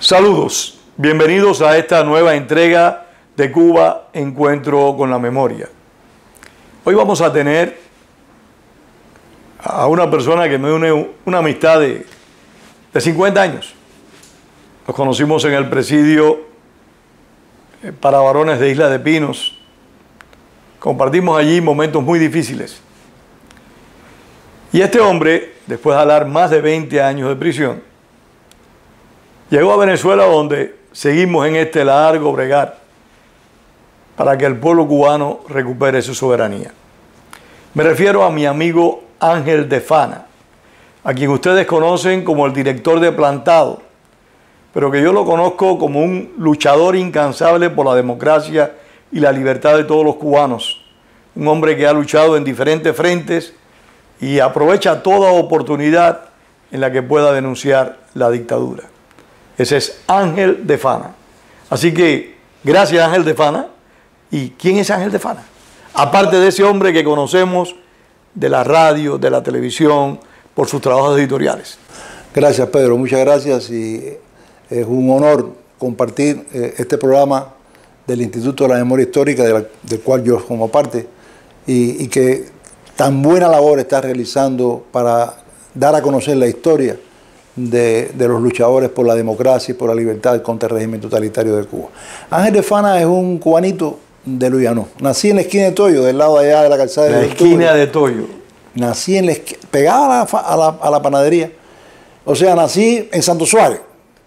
Saludos, bienvenidos a esta nueva entrega de Cuba Encuentro con la Memoria. Hoy vamos a tener a una persona que me une una amistad de 50 años. Nos conocimos en el presidio para varones de Isla de Pinos. Compartimos allí momentos muy difíciles. Y este hombre, después de hablar más de 20 años de prisión, llegó a Venezuela, donde seguimos en este largo bregar para que el pueblo cubano recupere su soberanía. Me refiero a mi amigo Ángel de Fana, a quien ustedes conocen como el director de Plantado, pero que yo lo conozco como un luchador incansable por la democracia y la libertad de todos los cubanos. Un hombre que ha luchado en diferentes frentes y aprovecha toda oportunidad en la que pueda denunciar la dictadura. Ese es Ángel de Fana. Así que, gracias Ángel de Fana. ¿Y quién es Ángel de Fana? Aparte de ese hombre que conocemos de la radio, de la televisión, por sus trabajos editoriales. Gracias, Pedro. Muchas gracias. Y es un honor compartir este programa del Instituto de la Memoria Histórica, del cual yo formo parte, y que tan buena labor está realizando para dar a conocer la historia de los luchadores por la democracia y por la libertad contra el régimen totalitario de Cuba. Ángel de Fana es un cubanito de Luyanó. Nací en la esquina de Toyo, del lado de allá de la calzada de la esquina de Toyo. Nací en la pegada a la panadería. O sea, nací en Santo Suárez,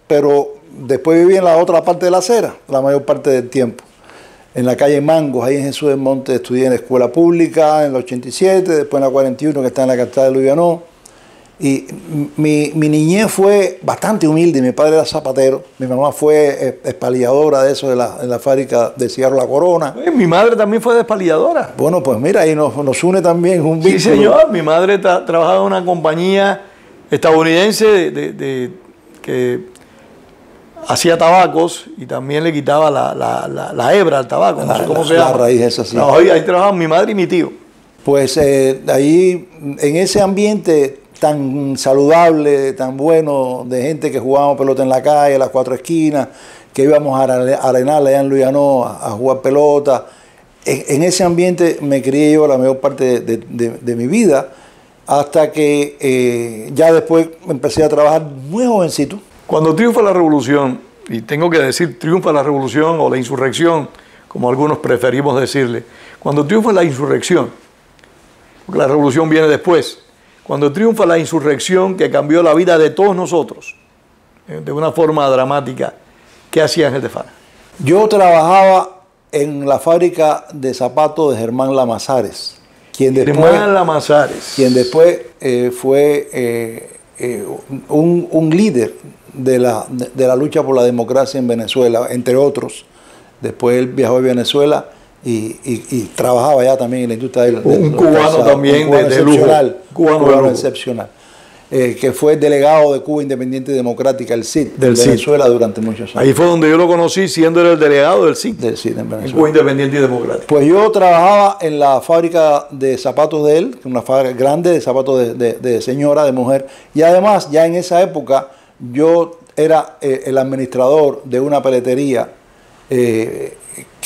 pero después viví en la otra parte de la acera, la mayor parte del tiempo. En la calle Mangos, ahí en Jesús del Monte, estudié en la escuela pública en el 87, después en la 41, que está en la calzada de Luyanó. Y mi niñez fue bastante humilde. Mi padre era zapatero, mi mamá fue espaliadora de eso, de la fábrica de cigarro La Corona. Mi madre también fue despaliadora. Bueno, pues mira, ahí nos une también un vínculo. Sí, señor, mi madre trabajaba en una compañía estadounidense que hacía tabacos y también le quitaba la hebra al tabaco, no sé cómo se llama. La raíz es así. Ahí trabajaban mi madre y mi tío. Pues ahí, en ese ambiente tan saludable, tan bueno, de gente que jugábamos pelota en la calle, a las cuatro esquinas, que íbamos a Arenal allá en Luyanó a jugar pelota. En ese ambiente me crié yo la mayor parte de mi vida, hasta que ya después empecé a trabajar muy jovencito. Cuando triunfa la revolución, y tengo que decir triunfa la revolución o la insurrección, como algunos preferimos decirle, cuando triunfa la insurrección, porque la revolución viene después, cuando triunfa la insurrección que cambió la vida de todos nosotros, de una forma dramática, ¿qué hacía Ángel de Fana? Yo trabajaba en la fábrica de zapatos de Germán Lamazares, quien después fue un líder de la lucha por la democracia en Venezuela, entre otros. Después él viajó a Venezuela y trabajaba ya también en la industria del un cubano también de lujo. Cubano excepcional. Que fue delegado de Cuba Independiente y Democrática, el CID, de Venezuela durante muchos años. Ahí fue donde yo lo conocí, siendo el delegado del CID. Del CID en Venezuela. En Cuba Independiente y Democrática. Pues yo trabajaba en la fábrica de zapatos de él, una fábrica grande de zapatos de señora, de mujer. Y además, ya en esa época, yo era el administrador de una peletería que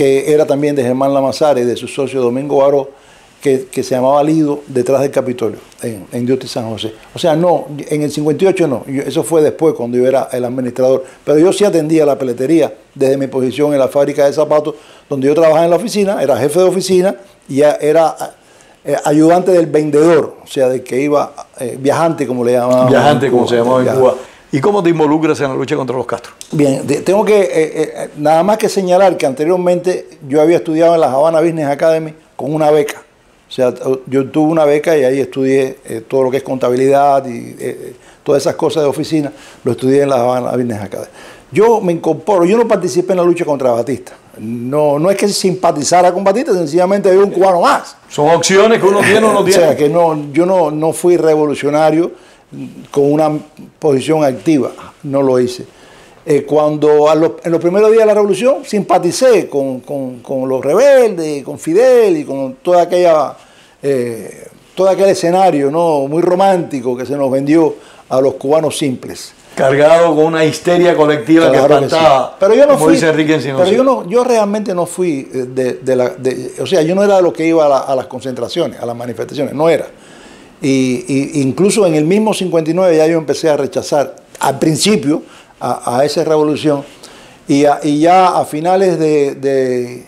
era también de Germán Lamazares y de su socio Domingo Baró, que se llamaba Lido, detrás del Capitolio, en Dios San José. O sea, no, en el 58 no, eso fue después cuando yo era el administrador, pero yo sí atendía la peletería desde mi posición en la fábrica de zapatos, donde yo trabajaba en la oficina, era jefe de oficina y ya era ayudante del vendedor, o sea, del que iba viajante, como le llamaban. Viajante, como se llamaba en Cuba. ¿Y cómo te involucras en la lucha contra los Castro? Bien, tengo que, nada más que señalar que anteriormente yo había estudiado en la Havana Business Academy con una beca. O sea, yo tuve una beca y ahí estudié todo lo que es contabilidad y todas esas cosas de oficina, lo estudié en la Havana Business Academy. Yo me incorporo, yo no participé en la lucha contra Batista. No es que simpatizara con Batista, sencillamente había un cubano más. Son opciones que uno tiene o no tiene. O sea, que yo no fui revolucionario con una posición activa, no lo hice. Cuando en los primeros días de la revolución simpaticé con los rebeldes, con Fidel y con todo aquel escenario, ¿no?, muy romántico que se nos vendió a los cubanos simples. Cargado con una histeria colectiva, claro, que espantaba, sí. Pero yo no como fui, dice Enrique Encinosa. Pero yo realmente no fui o sea, yo no era de los que iba a las concentraciones, a las manifestaciones, no era. Y incluso en el mismo 59 ya yo empecé a rechazar al principio a esa revolución y ya a finales de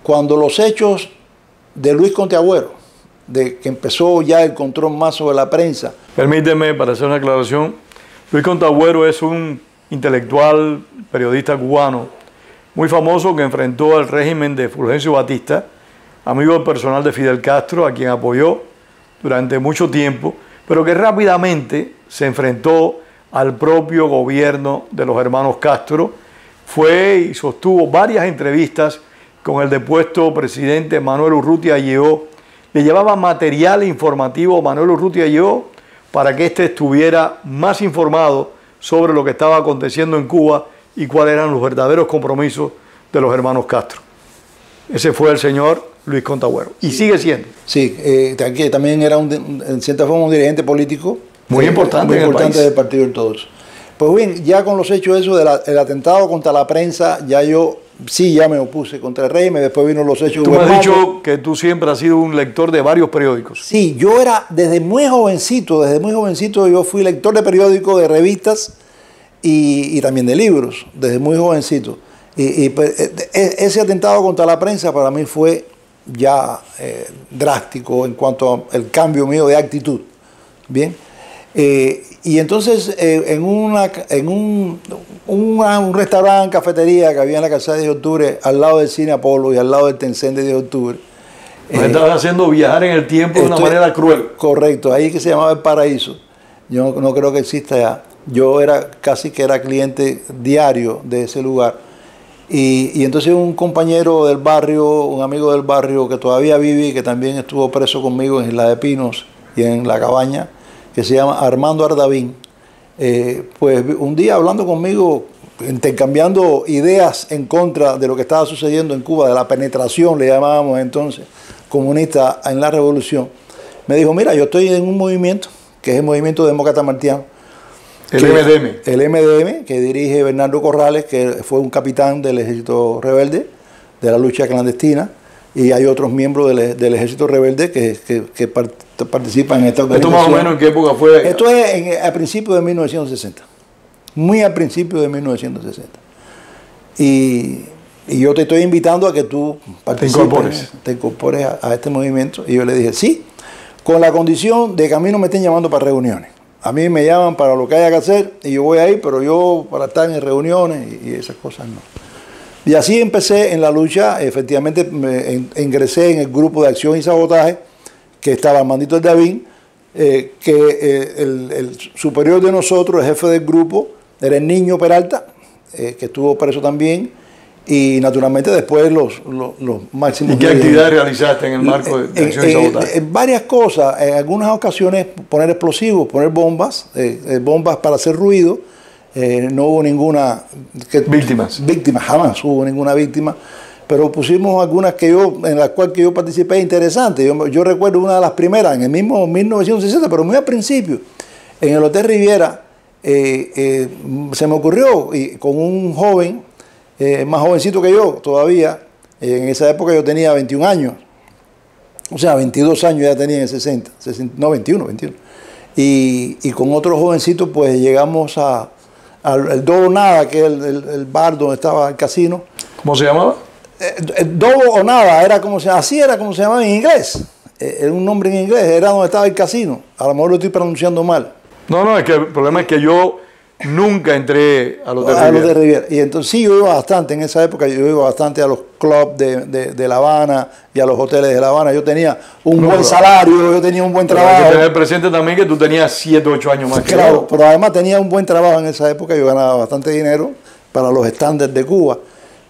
cuando los hechos de Luis Conte Agüero, de que empezó ya el control más sobre la prensa. Permíteme, para hacer una aclaración, Luis Conte Agüero es un intelectual, periodista cubano muy famoso que enfrentó al régimen de Fulgencio Batista, amigo personal de Fidel Castro, a quien apoyó durante mucho tiempo, pero que rápidamente se enfrentó al propio gobierno de los hermanos Castro. Fue y sostuvo varias entrevistas con el depuesto presidente Manuel Urrutia Lleó. Le llevaba material informativo a Manuel Urrutia Lleó para que éste estuviera más informado sobre lo que estaba aconteciendo en Cuba y cuáles eran los verdaderos compromisos de los hermanos Castro. Ese fue el señor Luis Conte Agüero. Y sigue siendo. Sí, que también era en cierta forma un dirigente político muy importante del Partido Ortodoxo. Pues bien, ya con los hechos eso del atentado contra la prensa, ya me opuse contra el régimen, después vino los hechos. Tú me has dicho que tú siempre has sido un lector de varios periódicos. Sí, yo era desde muy jovencito yo fui lector de periódicos, de revistas y también de libros, desde muy jovencito. Y ese atentado contra la prensa para mí fue ya drástico en cuanto al cambio mío de actitud. Bien. Y entonces en un restaurante, cafetería que había en la calzada de 10 de octubre, al lado del Cine Apolo y al lado del Tencent de 10 de octubre. Nos estabas haciendo viajar en el tiempo de una manera cruel. Correcto, ahí que se llamaba El Paraíso. Yo no creo que exista ya. Yo casi que era cliente diario de ese lugar. Y entonces un compañero del barrio, un amigo del barrio que todavía vive y que también estuvo preso conmigo en Isla de Pinos y en La Cabaña, que se llama Armando Ardavín, pues un día hablando conmigo, intercambiando ideas en contra de lo que estaba sucediendo en Cuba, de la penetración, le llamábamos entonces, comunista en la revolución, me dijo, mira, yo estoy en un movimiento, que es el Movimiento Demócrata Martiano. El MDM. El MDM, que dirige Bernardo Corrales, que fue un capitán del Ejército Rebelde, de la lucha clandestina, y hay otros miembros del Ejército Rebelde que participan en esta organización. ¿Esto más o menos en qué época fue? Esto es a principios de 1960. Muy al principio de 1960. Y yo te estoy invitando a que tú participes, te incorpores a este movimiento. Y yo le dije, sí, con la condición de que a mí no me estén llamando para reuniones. A mí me llaman para lo que haya que hacer y yo voy ahí, pero yo para estar en reuniones y esas cosas no. Y así empecé en la lucha. Efectivamente ingresé en el grupo de acción y sabotaje que estaba Armandito Ardavín, que el superior de nosotros, el jefe del grupo, era el Niño Peralta, que estuvo preso también, y naturalmente después los máximos. ¿Y qué actividades realizaste en el marco de acción y sabotaje? Varias cosas. En algunas ocasiones poner explosivos, poner bombas, bombas para hacer ruido. No hubo ninguna víctimas, jamás hubo ninguna víctima, pero pusimos algunas en las cuales yo participé interesantes. Yo recuerdo una de las primeras, en el mismo 1960, pero muy al principio, en el Hotel Riviera, se me ocurrió, y con un joven, más jovencito que yo todavía, en esa época yo tenía 21 años, O sea, 22 años ya tenía en el 60, no, 21. Y con otro jovencito, pues llegamos al Dobo Nada, que es el bar donde estaba el casino. ¿Cómo se llamaba? Dobo o Nada, así era como se llamaba en inglés. Era un nombre en inglés, era donde estaba el casino. A lo mejor lo estoy pronunciando mal. No, es que el problema es que yo nunca entré a los de A Riviera. los de Riviera. Y entonces sí, yo iba bastante, en esa época yo iba bastante a los clubs de La Habana y a los hoteles de La Habana. Yo tenía un buen salario, yo tenía un buen Pero trabajo. hay que tener presente también que tú tenías 7 o 8 años más que Claro, yo. pero además tenía un buen trabajo en esa época, yo ganaba bastante dinero para los estándares de Cuba.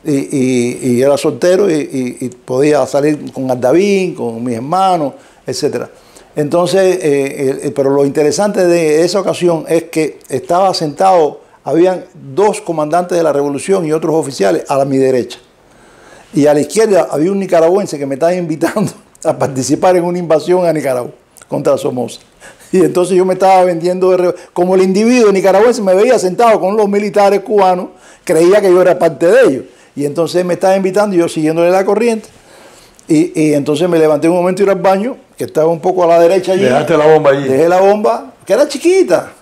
Y era soltero y podía salir con Ardavín, con mis hermanos, etcétera. Entonces, pero lo interesante de esa ocasión es que estaba sentado, habían 2 comandantes de la revolución y otros oficiales a mi derecha. Y a la izquierda había un nicaragüense que me estaba invitando a participar en una invasión a Nicaragua contra Somoza. Y entonces yo me estaba vendiendo, como el individuo nicaragüense me veía sentado con los militares cubanos, creía que yo era parte de ellos. Y entonces me estaba invitando y yo siguiéndole la corriente. Y entonces me levanté un momento y ir al baño, que estaba un poco a la derecha allí. Dejaste la bomba allí. Dejé la bomba, que era chiquita.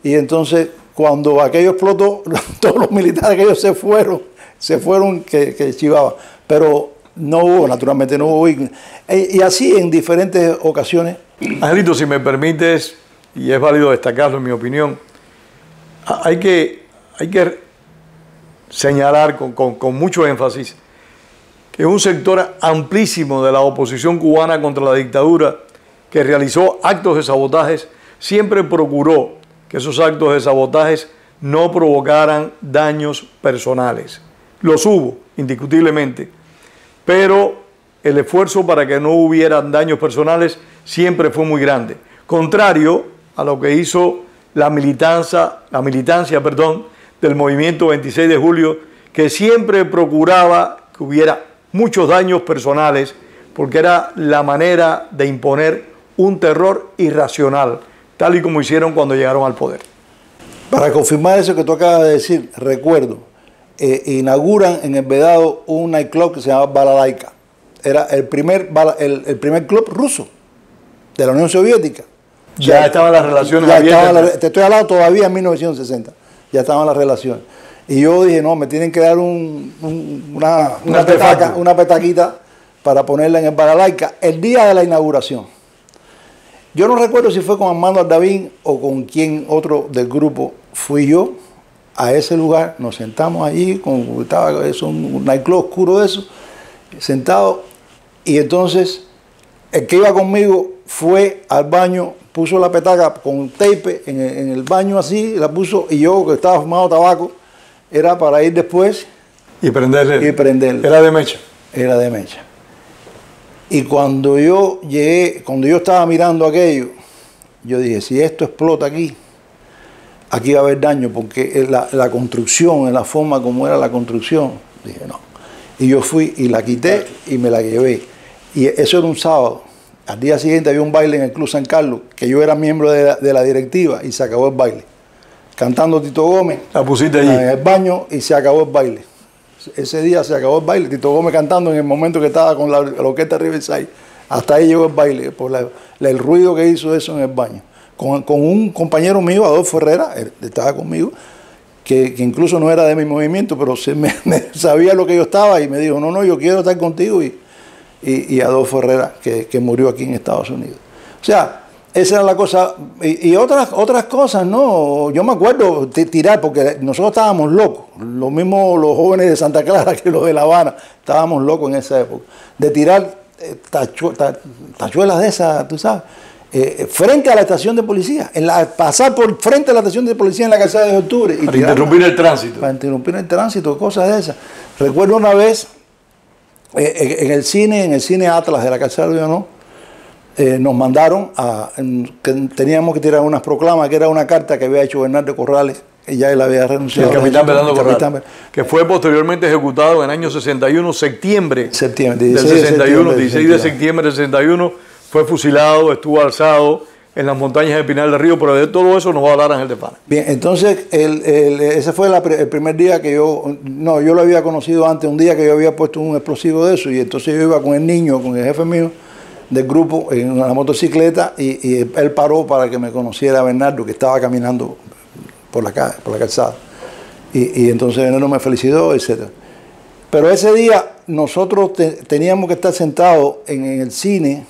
Y entonces, cuando aquello explotó, todos los militares que ellos se fueron que chivaban. Pero no hubo, naturalmente no hubo. Y así en diferentes ocasiones. Angelito, si me permites, y es válido destacarlo en mi opinión, hay que señalar con mucho énfasis que un sector amplísimo de la oposición cubana contra la dictadura que realizó actos de sabotajes siempre procuró que esos actos de sabotajes no provocaran daños personales. Los hubo, indiscutiblemente, pero el esfuerzo para que no hubieran daños personales siempre fue muy grande. Contrario a lo que hizo la militancia del movimiento 26 de julio, que siempre procuraba que hubiera muchos daños personales, porque era la manera de imponer un terror irracional, tal y como hicieron cuando llegaron al poder. Para confirmar eso que tú acabas de decir, recuerdo, inauguran en el Vedado un nightclub que se llamaba Balalaika. Era el primer club ruso de la Unión Soviética. Ya estaban las relaciones abiertas. Te estoy hablando todavía en 1960. Ya estaban las relaciones. Y yo dije, no, me tienen que dar una petaquita para ponerla en el Balalaika el día de la inauguración. Yo no recuerdo si fue con Armando Ardavín o con quién otro del grupo. Fui yo a ese lugar, nos sentamos allí, estaba un nightclub oscuro de eso, sentado, y entonces el que iba conmigo fue al baño, puso la petaca con tape en el baño así, la puso, y yo que estaba fumando tabaco, era para ir después y prenderle. Era de mecha. Era de mecha. Y cuando yo llegué, cuando yo estaba mirando aquello, yo dije, si esto explota aquí va a haber daño, porque la construcción, en la forma como era la construcción, dije no. Y yo fui y la quité y me la llevé. Y eso era un sábado. Al día siguiente había un baile en el Club San Carlos, que yo era miembro de la directiva, y se acabó el baile. Cantando Tito Gómez. La pusiste allí. En el baño, y se acabó el baile. Ese día se acabó el baile. Tito Gómez cantando en el momento que estaba con la orquesta Riverside. Hasta ahí llegó el baile, por el ruido que hizo eso en el baño. Con un compañero mío, Adolfo Herrera, él estaba conmigo, que incluso no era de mi movimiento, pero sabía lo que yo estaba y me dijo, no, yo quiero estar contigo. Y Adolfo Herrera, que murió aquí en Estados Unidos. O sea, esa era la cosa. Y otras cosas, ¿no? Yo me acuerdo tirar, porque nosotros estábamos locos. Lo mismo los jóvenes de Santa Clara que los de La Habana. Estábamos locos en esa época. De tirar tachuelas de esas, tú sabes, frente a la estación de policía. Pasar por frente a la estación de policía en la calzada de Octubre. Para interrumpir el tránsito. Para interrumpir el tránsito, cosas de esas. Recuerdo una vez, en el cine Atlas de la calzada de Leonor, nos mandaron que teníamos que tirar unas proclamas, que era una carta que había hecho Bernardo Corrales, y ya él había renunciado. El capitán Bernardo Corrales, que fue posteriormente ejecutado en el año 61, septiembre del 61, 16 de septiembre del 61, fue fusilado, estuvo alzado en las montañas de Pinal del Río, pero de todo eso nos va a hablar Ángel de Pana. Bien, entonces ese fue el primer día que yo lo había conocido antes, un día que yo había puesto un explosivo de eso, y entonces yo iba con el niño, con el jefe mío, del grupo en una motocicleta y él paró para que me conociera Bernardo, que estaba caminando por la calzada. Y entonces Bernardo me felicitó, etc. Pero ese día nosotros teníamos que estar sentados en el cine,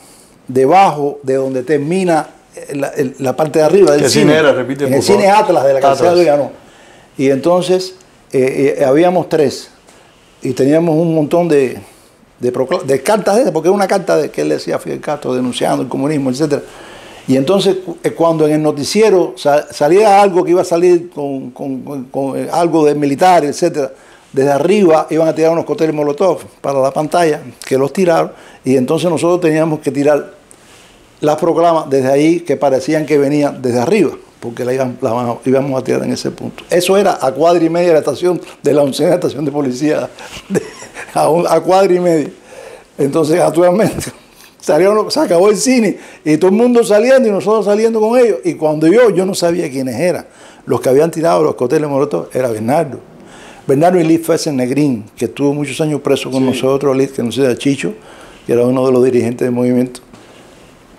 debajo de donde termina la parte de arriba del cine. ¿Qué cine era? Repite, en el cine Atlas de la calzada de Llanó. Y entonces habíamos 3 y teníamos un montón de cartas de esas, porque era una carta que él le decía a Fidel Castro denunciando el comunismo, etc. Y entonces cuando en el noticiero salía algo que iba a salir con algo de militar, etc., desde arriba iban a tirar unos cócteles Molotov para la pantalla, que los tiraron, y entonces nosotros teníamos que tirar las proclamas desde ahí que parecían que venían desde arriba, porque la íbamos a tirar en ese punto. Eso era a cuadra y media de la estación, de la 11ª estación de policía, a cuadra y media. Entonces, actualmente, se acabó el cine y todo el mundo saliendo y nosotros saliendo con ellos. Y cuando yo no sabía quiénes eran. Los que habían tirado los cócteles Molotov era Bernardo. Bernardo y Liz Fesser Negrín, que estuvo muchos años preso con nosotros, Liz, que no sé, Chicho, que era uno de los dirigentes del movimiento.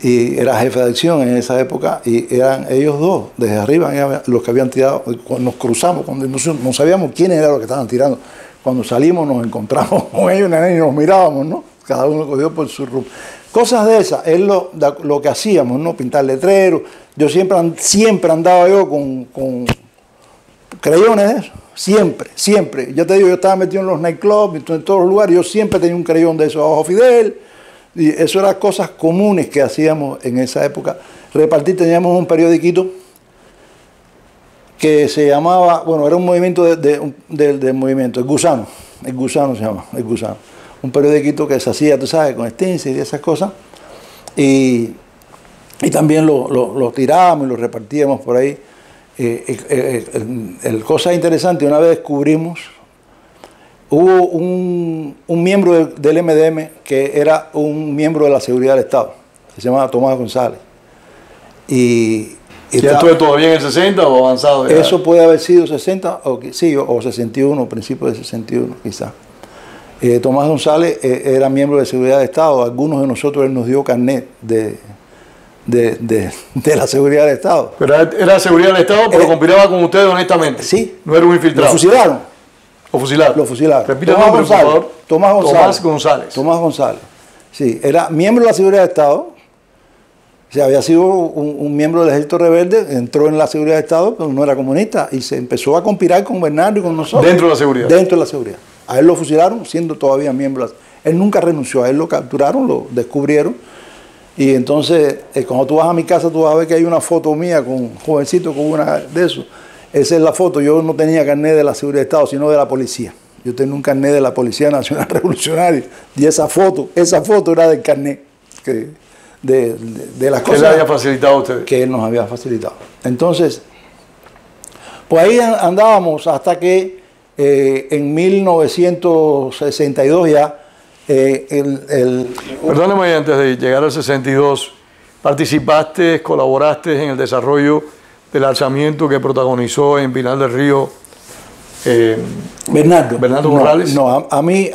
Y era jefe de acción en esa época, y eran ellos dos, desde arriba, los que habían tirado. Cuando nos cruzamos, cuando no sabíamos quiénes eran los que estaban tirando. Cuando salimos nos encontramos con ellos y nos mirábamos, ¿no? Cada uno cogió por su rumbo. Cosas de esas, es lo que hacíamos, ¿no? Pintar letreros. Yo siempre andaba yo con crayones de eso. Siempre. Ya te digo, yo estaba metido en los nightclubs, en todos los lugares. Yo siempre tenía un crayón de esos abajo Fidel. Y eso eran cosas comunes que hacíamos en esa época. Teníamos un periodiquito que se llamaba, bueno, era un movimiento del movimiento, el Gusano se llama, el Gusano. Un periodiquito que se hacía, tú sabes, con stencil y esas cosas. Y también lo tirábamos y lo repartíamos por ahí. Cosa interesante, una vez descubrimos, hubo un miembro del MDM que era un miembro de la seguridad del Estado, que se llamaba Tomás González. ¿Esto es todavía en el 60 o avanzado ya? Eso puede haber sido 60, o 61, principios de 61 quizás. Tomás González era miembro de seguridad del Estado. Algunos de nosotros él nos dio carnet de la seguridad del Estado. Pero era seguridad del Estado, pero conspiraba con ustedes honestamente. Sí. No era un infiltrado. Lo fusilaron. ¿O fusilaron? Lo fusilaron. Repite el nombre, por favor. Tomás González. Sí, era miembro de la seguridad del Estado. O sea, había sido un miembro del Ejército Rebelde, entró en la seguridad del Estado, pero no era comunista, y se empezó a conspirar con Bernardo y con nosotros. ¿Dentro de la seguridad? Dentro de la seguridad. A él lo fusilaron siendo todavía miembro. Él nunca renunció, a él lo capturaron, lo descubrieron. Y entonces, cuando tú vas a mi casa, tú vas a ver que hay una foto mía con un jovencito con una de esos. Esa es la foto. Yo no tenía carnet de la seguridad del Estado, sino de la policía. Yo tenía un carnet de la Policía Nacional Revolucionaria. Y esa foto era del carnet. De las cosas que él había facilitado a ustedes. Que él nos había facilitado. Entonces, pues ahí andábamos hasta que en 1962 ya Perdóneme, antes de llegar al 62, participaste, colaboraste en el desarrollo del alzamiento que protagonizó en Pinar del Río Bernardo Morales. No, a mí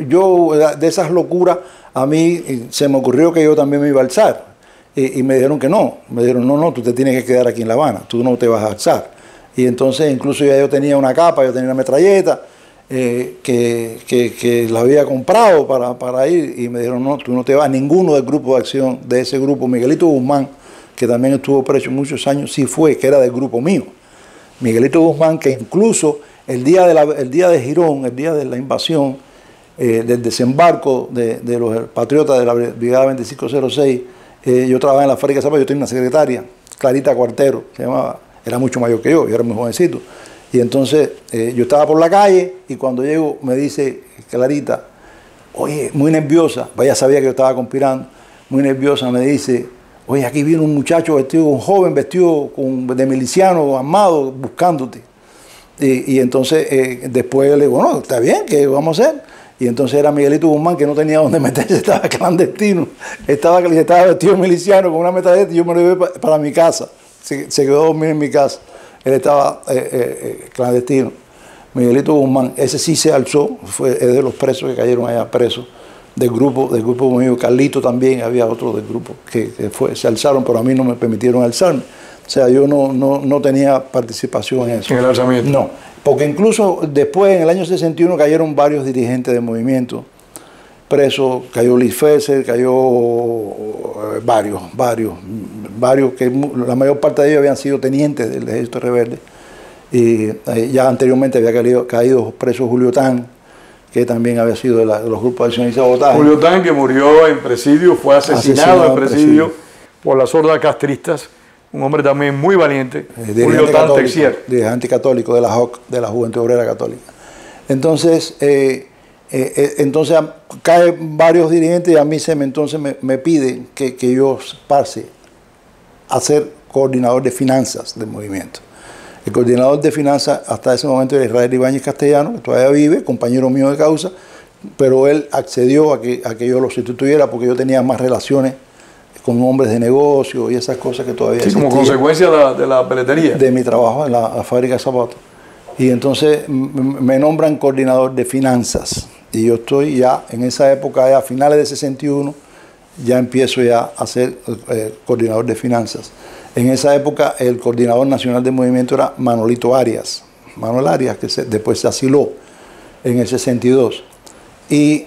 yo de esas locuras, a mí se me ocurrió que yo también me iba a alzar. Y me dijeron que no. Me dijeron, no, tú te tienes que quedar aquí en La Habana, tú no te vas a alzar. Y entonces incluso ya yo tenía una capa, yo tenía una metralleta que la había comprado para ir. Y me dijeron, no, tú no te vas. Ninguno del grupo de acción, de ese grupo, Miguelito Guzmán, que también estuvo preso muchos años, sí fue, que era del grupo mío. Miguelito Guzmán, que incluso el día de Girón, el día de la invasión, del desembarco de los patriotas de la Brigada 2506, yo trabajaba en la fábrica de zapatos, yo tenía una secretaria, Clarita Cuartero, se llamaba, era mucho mayor que yo era muy jovencito. Y entonces yo estaba por la calle y cuando llego me dice Clarita, oye, muy nerviosa, vaya sabía que yo estaba conspirando, muy nerviosa, me dice, oye, aquí viene un muchacho vestido, un joven vestido de miliciano, armado, buscándote. Y entonces después le digo, no, está bien, ¿qué vamos a hacer? Y entonces era Miguelito Guzmán, que no tenía dónde meterse, estaba clandestino, estaba vestido miliciano con una metralleta y yo me lo llevé para mi casa. Se quedó a dormir en mi casa. Él estaba clandestino. Miguelito Guzmán, ese sí se alzó, es de los presos que cayeron allá presos del grupo mío. Carlito también, había otro del grupo que se alzaron, pero a mí no me permitieron alzarme. O sea, yo no tenía participación en eso. ¿En el alzamiento? No, porque incluso después, en el año 61, cayeron varios dirigentes del movimiento presos. Cayó Liz Fesser, cayó varios, que la mayor parte de ellos habían sido tenientes del Ejército Rebelde. Y ya anteriormente había caído preso Julio Tan, que también había sido de los grupos de acción y sabotaje. Julio Tan, que murió en presidio, fue asesinado en presidio por las hordas castristas. Un hombre también muy valiente, Julio Tan Texier. Dirigente anticatólico de la JOC, de la Juventud Obrera Católica. Entonces, caen varios dirigentes y a mí entonces me piden que yo pase a ser coordinador de finanzas del movimiento. El coordinador de finanzas hasta ese momento era Israel Ibáñez Castellano, que todavía vive, compañero mío de causa, pero él accedió a que yo lo sustituyera porque yo tenía más relaciones con hombres de negocio y esas cosas que todavía existían. Como consecuencia de la peletería. De mi trabajo en la fábrica de zapatos. Y entonces me nombran coordinador de finanzas. Y yo estoy ya en esa época, ya a finales de 61, ya empiezo ya a ser coordinador de finanzas. En esa época el coordinador nacional del movimiento era Manolito Arias. Manuel Arias, que después se asiló en el 62. Y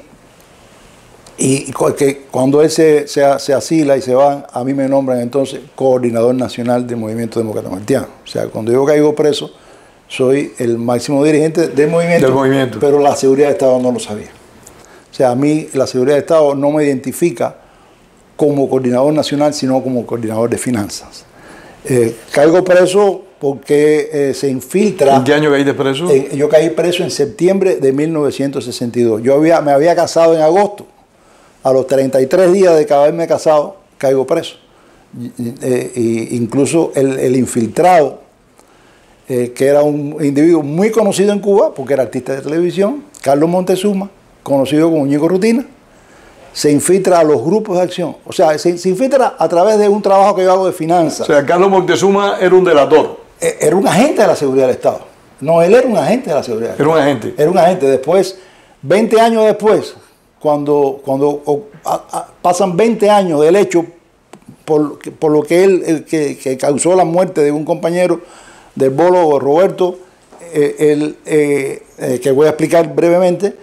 que cuando él se asila y se va, a mí me nombran entonces coordinador nacional del Movimiento Demócrata Haitiano. O sea, cuando yo caigo preso, soy el máximo dirigente del movimiento, pero la seguridad de Estado no lo sabía. O sea, a mí la seguridad de Estado no me identifica como coordinador nacional, sino como coordinador de finanzas. Caigo preso porque se infiltra. ¿En qué año caíste preso? Yo caí preso en septiembre de 1962. Me había casado en agosto. A los 33 días de haberme casado, caigo preso. Incluso el infiltrado, que era un individuo muy conocido en Cuba, porque era artista de televisión, Carlos Montezuma, conocido como Ñigo Rutina, se infiltra a los grupos de acción. O sea, se infiltra a través de un trabajo que yo hago de finanzas. O sea, Carlos Montezuma era un delator. Era un agente de la seguridad del Estado. No, él era un agente de la seguridad del Estado. Era un agente. Era un agente. Después, 20 años después, cuando pasan 20 años del hecho por lo que él que causó la muerte de un compañero del Bolo, Roberto, que voy a explicar brevemente,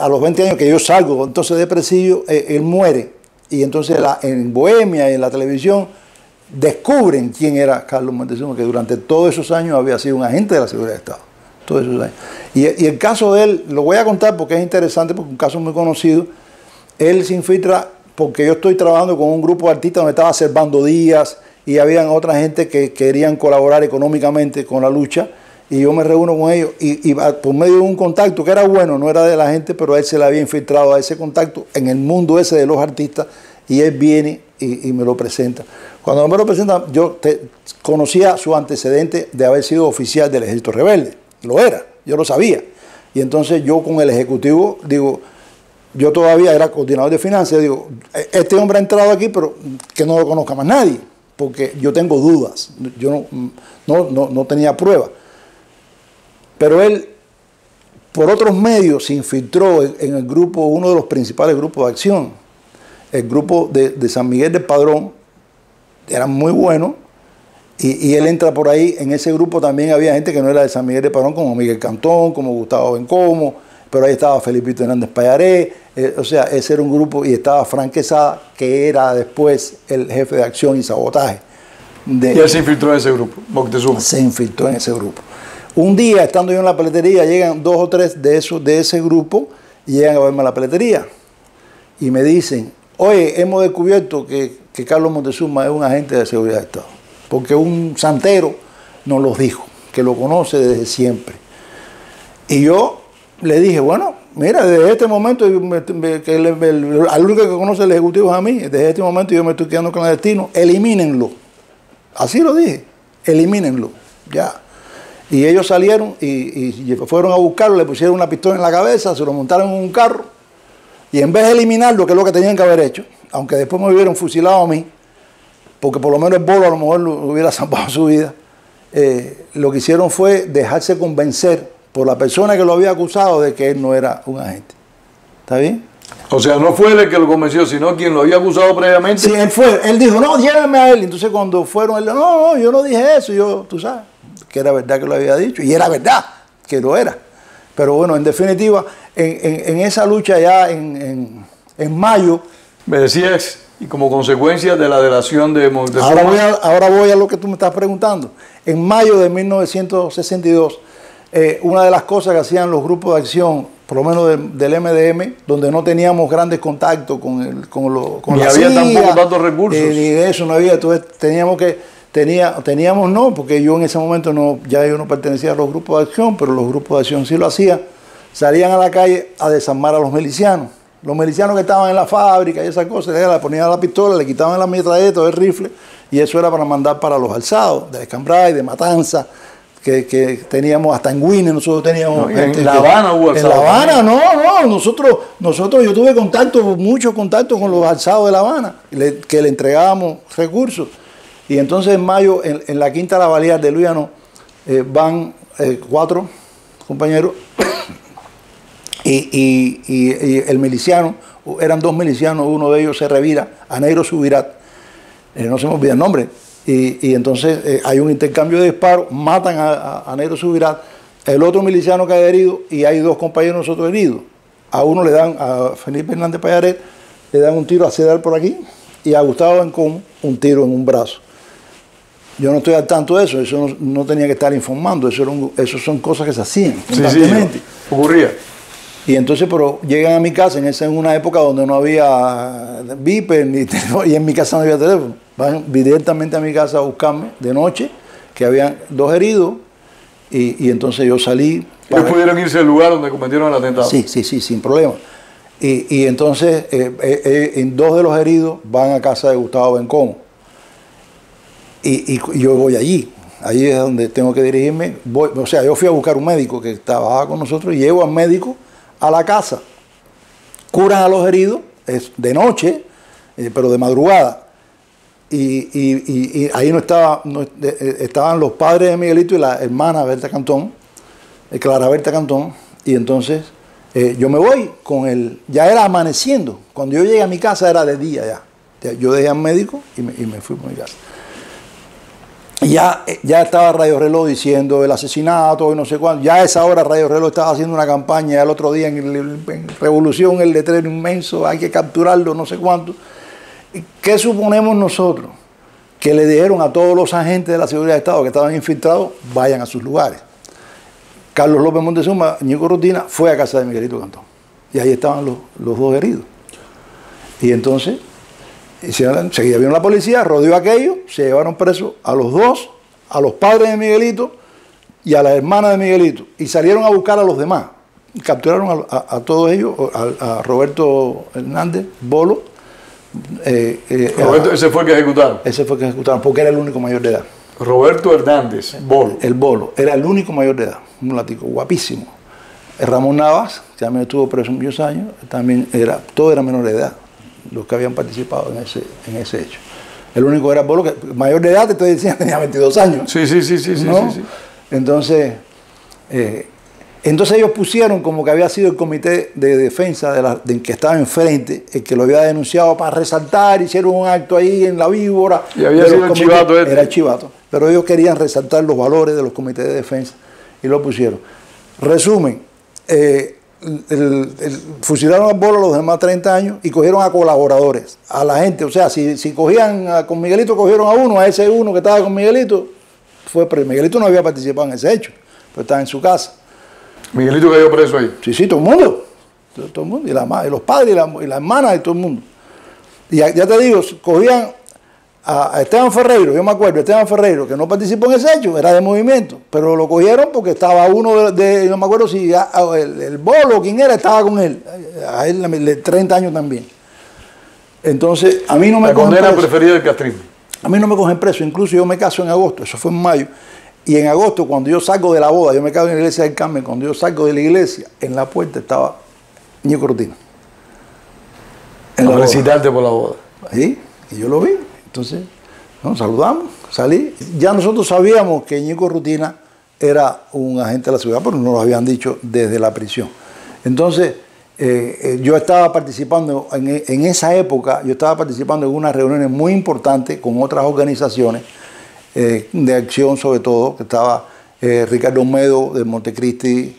a los 20 años que yo salgo entonces de presidio, él muere. Y entonces en Bohemia y en la televisión descubren quién era Carlos Montezuma, que durante todos esos años había sido un agente de la seguridad del Estado. Todos esos años. Y el caso de él, lo voy a contar porque es interesante, porque es un caso muy conocido. Él se infiltra porque yo estoy trabajando con un grupo de artistas donde estaba Servando Díaz y habían otra gente que querían colaborar económicamente con la lucha, y yo me reúno con ellos y por medio de un contacto que era bueno, no era de la gente, pero a él se le había infiltrado a ese contacto en el mundo ese de los artistas, y él viene y me lo presenta. Cuando me lo presenta, yo conocía su antecedente de haber sido oficial del Ejército Rebelde. Lo era, yo lo sabía. Y entonces yo con el Ejecutivo, digo, yo todavía era coordinador de finanzas, digo, este hombre ha entrado aquí, pero que no lo conozca más nadie, porque yo tengo dudas, yo no tenía pruebas. Pero él, por otros medios, se infiltró en el grupo, uno de los principales grupos de acción, el grupo de San Miguel del Padrón. Eran muy buenos, y él entra por ahí. En ese grupo también había gente que no era de San Miguel de Padrón, como Miguel Cantón, como Gustavo Bencomo, pero ahí estaba Felipito Hernández Payaré. O sea, ese era un grupo, y estaba Frank Quesada, que era después el jefe de acción y sabotaje. ¿Y él se infiltró en ese grupo, Moctezuma? Se infiltró en ese grupo. Un día, estando yo en la peletería, llegan 2 o 3 de ese grupo y llegan a verme a la peletería y me dicen: oye, hemos descubierto que Carlos Montezuma es un agente de seguridad de Estado, porque un santero nos lo dijo, que lo conoce desde siempre. Y yo le dije: bueno, mira, desde este momento, al único que conoce el Ejecutivo es a mí, desde este momento yo me estoy quedando con el destino, elimínenlo. Así lo dije, elimínenlo, ya. Y ellos salieron y fueron a buscarlo, le pusieron una pistola en la cabeza, se lo montaron en un carro, y en vez de eliminarlo, que es lo que tenían que haber hecho, aunque después me hubieran fusilado a mí, porque por lo menos el Bolo a lo mejor lo hubiera salvado su vida, lo que hicieron fue dejarse convencer por la persona que lo había acusado de que él no era un agente. ¿Está bien? O sea, no fue él el que lo convenció, sino quien lo había acusado previamente. Sí, él fue. Él dijo, no, llévenme a él. Entonces cuando fueron, él dijo, no, yo no dije eso. Tú sabes, que era verdad que lo había dicho. Y era verdad que lo era. Pero bueno, en definitiva, en esa lucha ya en mayo. Me decías, y como consecuencia de la delación de Moctezuma. Ahora voy a lo que tú me estás preguntando. En mayo de 1962, una de las cosas que hacían los grupos de acción, por lo menos del MDM, donde no teníamos grandes contactos con la CIA, había tampoco tantos recursos. Ni de eso no había. Entonces teníamos no, porque yo en ese momento ya yo no pertenecía a los grupos de acción, pero los grupos de acción sí lo hacían. Salían a la calle a desarmar a los milicianos. Los milicianos que estaban en la fábrica y esas cosas, le ponían la pistola, le quitaban la metralleta o el rifle, y eso era para mandar para los alzados, de Escambray, de Matanza, que teníamos hasta en Guine, nosotros teníamos... No, en La Habana hubo alzados. En La Habana, no, nosotros, yo tuve muchos contactos con los alzados de La Habana, que le entregábamos recursos. Y entonces en mayo, en la Quinta La Balear de Luyanó, van 4 compañeros, y el miliciano, eran 2 milicianos, uno de ellos se revira, a Negro Subirat, no se me olvida el nombre, y entonces hay un intercambio de disparos, matan a Negro Subirat, el otro miliciano cae herido y hay 2 compañeros nosotros heridos. A uno le dan, a Felipe Hernández Payaret, le dan un tiro a Cedar por aquí y a Gustavo Bencón un tiro en un brazo. Yo no estoy al tanto de eso no tenía que estar informando, eso son cosas que se hacían constantemente. Sí, ocurría. Y entonces, pero llegan a mi casa en una época donde no había viper y en mi casa no había teléfono. Van directamente a mi casa a buscarme de noche, que habían 2 heridos, y entonces yo salí. ¿Ellos pudieron irse al lugar donde cometieron el atentado? Sí, sin problema. Y entonces, 2 de los heridos van a casa de Gustavo Bencón. Y yo voy allí. Allí es donde tengo que dirigirme. O sea, yo fui a buscar un médico que trabajaba con nosotros y llevo al médico a la casa. Curan a los heridos, es de noche, pero de madrugada. Y ahí estaban los padres de Miguelito y la hermana Berta Cantón, Clara Berta Cantón. Y entonces yo me voy con él. Ya era amaneciendo. Cuando yo llegué a mi casa era de día ya. Yo dejé al médico y me fui por mi casa. Ya estaba Radio Reloj diciendo el asesinato y no sé cuánto. Ya a esa hora Radio Reloj estaba haciendo una campaña el otro día en Revolución, el letrero inmenso, hay que capturarlo, no sé cuánto. ¿Qué suponemos nosotros? Que le dijeron a todos los agentes de la seguridad de Estado que estaban infiltrados, vayan a sus lugares. Carlos López Montezuma, Ñico Rutina, fue a casa de Miguelito Cantón. Y ahí estaban los 2 heridos. Y entonces... Seguida vino la policía, rodeó aquello, se llevaron presos a los 2, a los padres de Miguelito y a la hermana de Miguelito, y salieron a buscar a los demás. Capturaron a todos ellos, a Roberto Hernández, Bolo. Roberto, ese fue el que ejecutaron. Ese fue el que ejecutaron, porque era el único mayor de edad. Roberto Hernández, Bolo. El Bolo, era el único mayor de edad, un mulatico, guapísimo. Ramón Navas, que también estuvo preso muchos años, también todo era menor de edad, los que habían participado en ese hecho. El único era Bolo, que mayor de edad, te estoy diciendo, tenía 22 años. Sí. Entonces, ellos pusieron como que había sido el comité de defensa del que estaba enfrente, el que lo había denunciado para resaltar, hicieron un acto ahí en la víbora. Y había sido el chivato este. Era el chivato. Pero ellos querían resaltar los valores de los comités de defensa y lo pusieron. Resumen, fusilaron a Bolo a los demás 30 años y cogieron a colaboradores, a la gente. O sea, si cogían con Miguelito, cogieron a uno, a ese uno que estaba con Miguelito, pero Miguelito no había participado en ese hecho, pero estaba en su casa. Miguelito cayó preso ahí. Sí, todo el mundo. Todo el mundo. Y los padres y la hermana y todo el mundo. Y ya te digo, cogían a Esteban Ferreiro, yo me acuerdo, Esteban Ferreiro, que no participó en ese hecho, era de movimiento, pero lo cogieron porque estaba uno no me acuerdo si el Bolo, quién era, estaba con él. A él de 30 años también. Entonces, a mí no me cogen preso. La condena preferida del castrismo. A mí no me cogen preso, incluso yo me caso en agosto, eso fue en mayo. Y en agosto, cuando yo salgo de la boda, yo me caso en la iglesia del Carmen, cuando yo salgo de la iglesia, en la puerta estaba Ñico Rutina. A felicitarte por la boda. Sí, y yo lo vi. Entonces, nos saludamos, salí. Ya nosotros sabíamos que Ñico Rutina era un agente de la seguridad, pero nos lo habían dicho desde la prisión. Entonces, yo estaba participando, en esa época, yo estaba participando en unas reuniones muy importantes con otras organizaciones de acción, sobre todo, que estaba Ricardo Olmedo de Montecristi.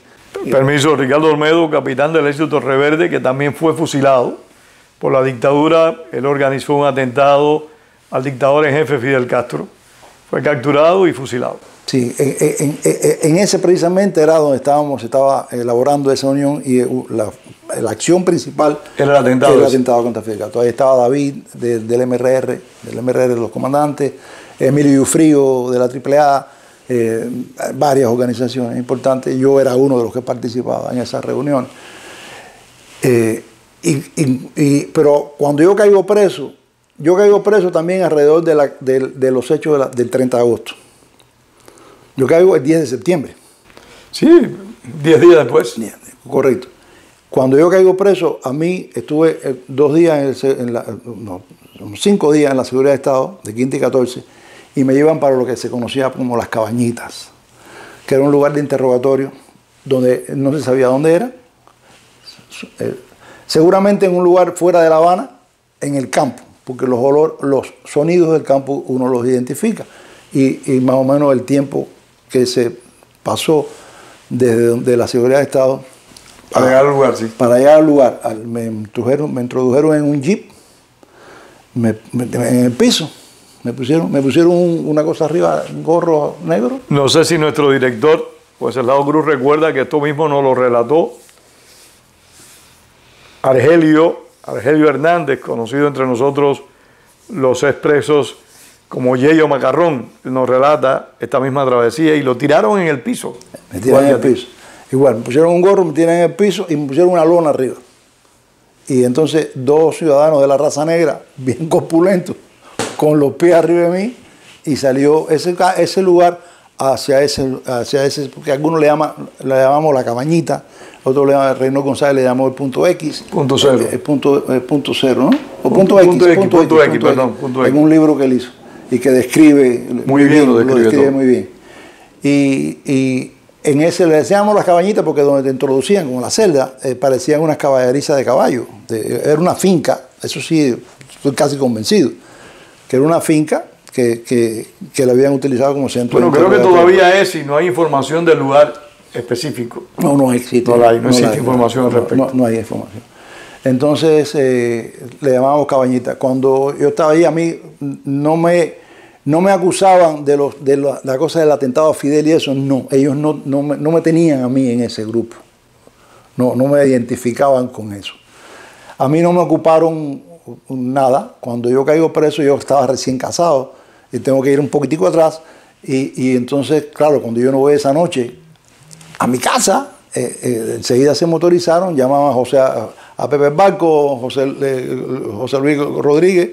Permiso, Ricardo Olmedo, capitán del ejército rebelde, que también fue fusilado por la dictadura. Él organizó un atentado al dictador en jefe Fidel Castro. Fue capturado y fusilado. Sí, en ese precisamente era donde estaba elaborando esa unión, y la acción principal era el atentado contra Fidel Castro. Ahí estaba David del MRR de los comandantes, Emilio Yufrío de la AAA, varias organizaciones importantes. Yo era uno de los que participaba en esa reunión. Pero cuando yo caigo preso también alrededor de los hechos del 30 de agosto. Yo caigo el 10 de septiembre. Sí, 10 días después. Correcto. Cuando yo caigo preso, a mí estuve 2 días, 5 días en la Seguridad de Estado, de Quinta y 14, y me llevan para lo que se conocía como las Cabañitas, que era un lugar de interrogatorio donde no se sabía dónde era. Seguramente en un lugar fuera de La Habana, en el campo, porque los sonidos del campo uno los identifica, y más o menos el tiempo que se pasó desde la Seguridad de Estado para llegar al lugar, sí. Para llegar al lugar, me introdujeron en un jeep, en el piso, me pusieron una cosa arriba, un gorro negro. No sé si nuestro director, pues el lado Cruz, recuerda que esto mismo nos lo relató Argelio Hernández, conocido entre nosotros los expresos como Yeyo Macarrón. Nos relata esta misma travesía y lo tiraron en el piso. Me tiraron en el piso. Igual, me pusieron un gorro, me tiraron en el piso y me pusieron una lona arriba. Y entonces 2 ciudadanos de la raza negra, bien corpulentos, con los pies arriba de mí, y salió ese lugar hacia ese, porque algunos le llamamos la Cabañita, otros le llaman, Reynolds González le llamó el punto X. Punto cero. Punto cero, ¿no? O punto X, perdón. En un libro que él hizo y que describe muy bien, lo describe muy bien. Y en ese le decíamos las Cabañitas porque donde te introducían, como la celda, parecían unas caballerizas de caballo. Era una finca, eso sí, estoy casi convencido, que era una finca que la habían utilizado como centro. Bueno, creo que todavía es, y no hay información del lugar específico. No existe. No existe información al respecto. No hay información. Entonces le llamábamos Cabañita. Cuando yo estaba ahí, a mí no me acusaban de la cosa del atentado a Fidel y eso, no. Ellos no me tenían a mí en ese grupo. No me identificaban con eso. A mí no me ocuparon nada. Cuando yo caigo preso, yo estaba recién casado y tengo que ir un poquitico atrás. Y entonces, claro, cuando yo no voy esa noche a mi casa, enseguida se motorizaron, llamaban a Pepe Barco, José Luis Rodríguez,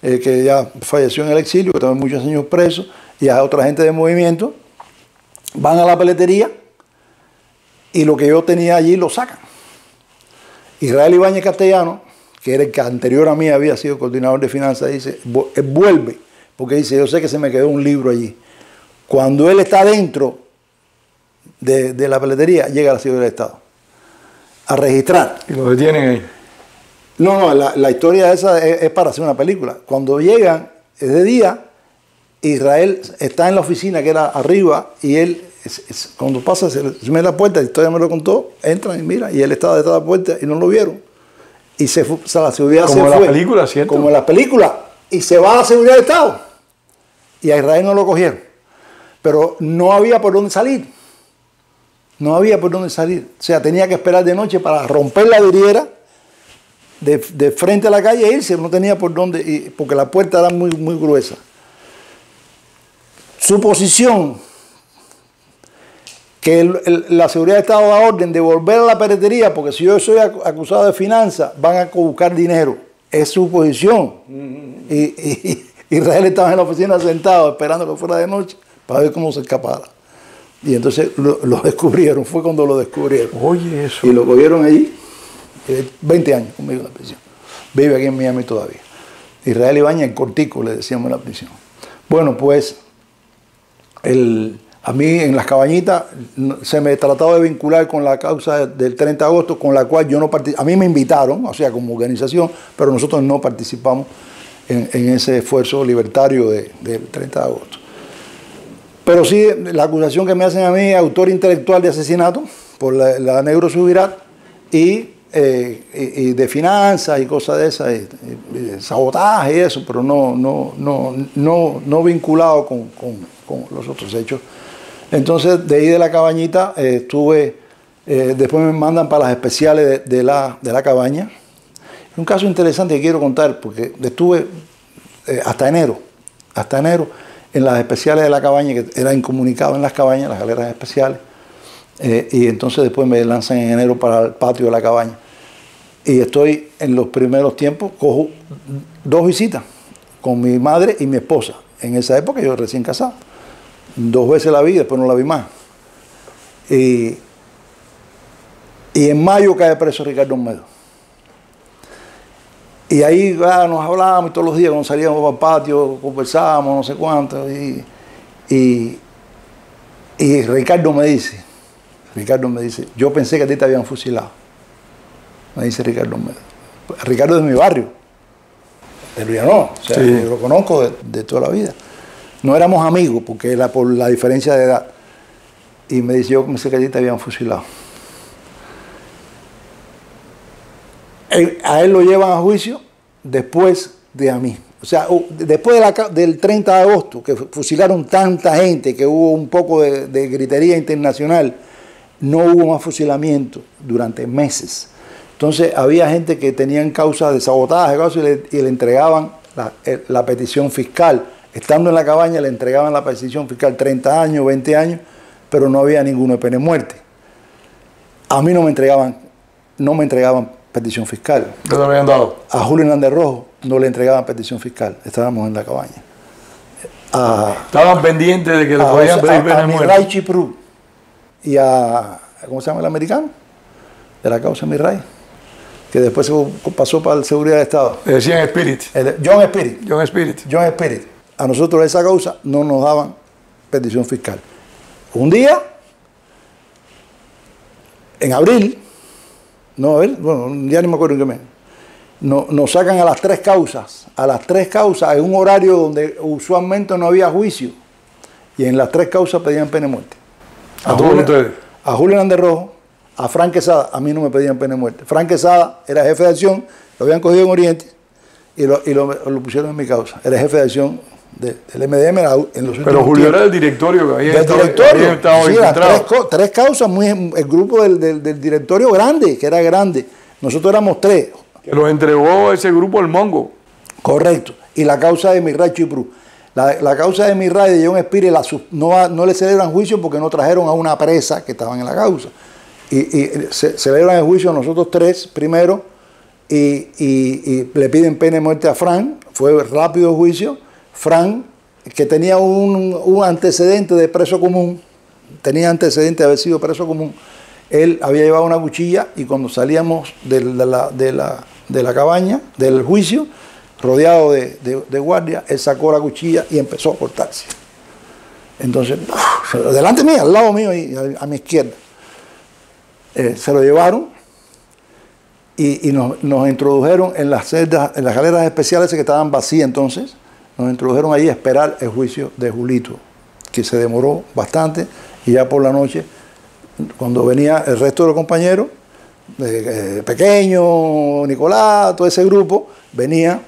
que ya falleció en el exilio, que también muchos años preso, y a otra gente de movimiento, van a la peletería y lo que yo tenía allí lo sacan. Israel Ibáñez Castellano, que era el que anterior a mí había sido coordinador de finanzas, dice, vuelve, porque dice, yo sé que se me quedó un libro allí. Cuando él está dentro de la peletería, llega a la Seguridad de Estado a registrar. Y lo detienen ahí. No, la historia esa es para hacer una película. Cuando llegan, es de día, Israel está en la oficina que era arriba, y él, cuando pasa, se me da la puerta, la historia me lo contó, entran y mira, y él estaba detrás de la puerta y no lo vieron. Y se fue, o sea, la seguridad como se fue. Como en la película, ¿cierto? Como en la película. Y se va a la Seguridad de Estado. Y a Israel no lo cogieron. Pero no había por dónde salir. No había por dónde salir. O sea, tenía que esperar de noche para romper la vidriera de frente a la calle e irse. No tenía por dónde, porque la puerta era muy, muy gruesa. Su posición, que la Seguridad de Estado da orden de volver a la peletería, porque si yo soy acusado de finanzas, van a buscar dinero. Es su posición. Y Israel estaba en la oficina sentado, esperando que fuera de noche, para ver cómo se escapara. Y entonces lo descubrieron, fue cuando lo descubrieron. Oye, eso. Y lo cogieron allí, 20 años conmigo en la prisión. Vive aquí en Miami todavía. Israel Ibáñez, el cortico, le decíamos en la prisión. Bueno, pues, A mí en las cabañitas se me trataba de vincular con la causa del 30 de agosto, con la cual yo no participé. A mí me invitaron, o sea, como organización, pero nosotros no participamos en ese esfuerzo libertario del 30 de agosto. Pero sí, la acusación que me hacen a mí es autor intelectual de asesinato por la Negro Subirat y de finanzas y cosas de esas, y sabotaje y eso, pero no vinculado con los otros hechos. Entonces, de ahí de la cabañita estuve, después me mandan para las especiales de la cabaña. Un caso interesante que quiero contar, porque estuve hasta enero en las especiales de la cabaña, que era incomunicado en las cabañas, las galeras especiales, y entonces después me lanzan en enero para el patio de la cabaña. Y estoy en los primeros tiempos, cojo 2 visitas con mi madre y mi esposa. En esa época yo recién casado. 2 veces la vi, después no la vi más. Y en mayo cae preso Ricardo Olmedo. Y ahí nos hablábamos todos los días, cuando salíamos para el patio, conversábamos, no sé cuánto. Y Ricardo me dice, yo pensé que a ti te habían fusilado. Me dice Ricardo Olmedo. Ricardo es de mi barrio, de Luyanó, o sea, sí. Yo lo conozco de toda la vida. No éramos amigos porque era por la diferencia de edad. Y me dice, yo pensé que a ti te habían fusilado. A él lo llevan a juicio después de a mí. O sea, después del 30 de agosto, que fusilaron tanta gente, que hubo un poco de gritería internacional, no hubo más fusilamiento durante meses. Entonces había gente que tenían causas de sabotaje y le entregaban la petición fiscal. Estando en la cabaña le entregaban la petición fiscal 30 años, 20 años, pero no había ninguno de pena de muerte. A mí no me entregaban petición fiscal. ¿Qué te habían dado? A Julio Hernández Rojo no le entregaban petición fiscal. Estábamos en la cabaña. Estaban pendientes de que le podían pedir pena de muerte. A Miray Chiprú y a, ¿cómo se llama el americano? De la causa Miray, que después se pasó para la seguridad de Estado. Le decían Spirit. John Spirit. John Spirit. John Spirit. A nosotros esa causa no nos daban petición fiscal. Un día, en abril, ya ni me acuerdo en qué mes, nos sacan a las 3 causas, en un horario donde usualmente no había juicio, y en las 3 causas pedían pena de muerte. ¿A todos ustedes? A Julio Hernández Rojo, a Frank Quesada, a mí no me pedían pena de muerte. Frank Quesada era jefe de acción, lo habían cogido en Oriente y lo pusieron en mi causa. Era jefe de acción del MDM en los últimos Pero Julio tiempos. era el directorio que había estado Sí, infiltrado. 3 causas, el grupo del directorio grande, que era grande. Nosotros éramos 3. Que los entregó ese grupo al Mongo. Correcto. Y la causa de Miray Chiprú. La causa de Miray de John Spirit no le celebran juicio porque no trajeron a una presa que estaban en la causa. Y se celebran el juicio a nosotros 3 primero y le piden pena de muerte a Frank. Fue rápido el juicio. Frank, que tenía un antecedente de preso común, tenía antecedente de haber sido preso común, él había llevado una cuchilla y cuando salíamos de la cabaña, del juicio, rodeado de guardia, él sacó la cuchilla y empezó a cortarse. Entonces, delante mío, al lado mío y a mi izquierda. Se lo llevaron y nos introdujeron en las galeras especiales que estaban vacías entonces. Nos introdujeron ahí a esperar el juicio de Julito, que se demoró bastante, y ya por la noche, cuando venía el resto de los compañeros, Pequeño, Nicolás, todo ese grupo, venía,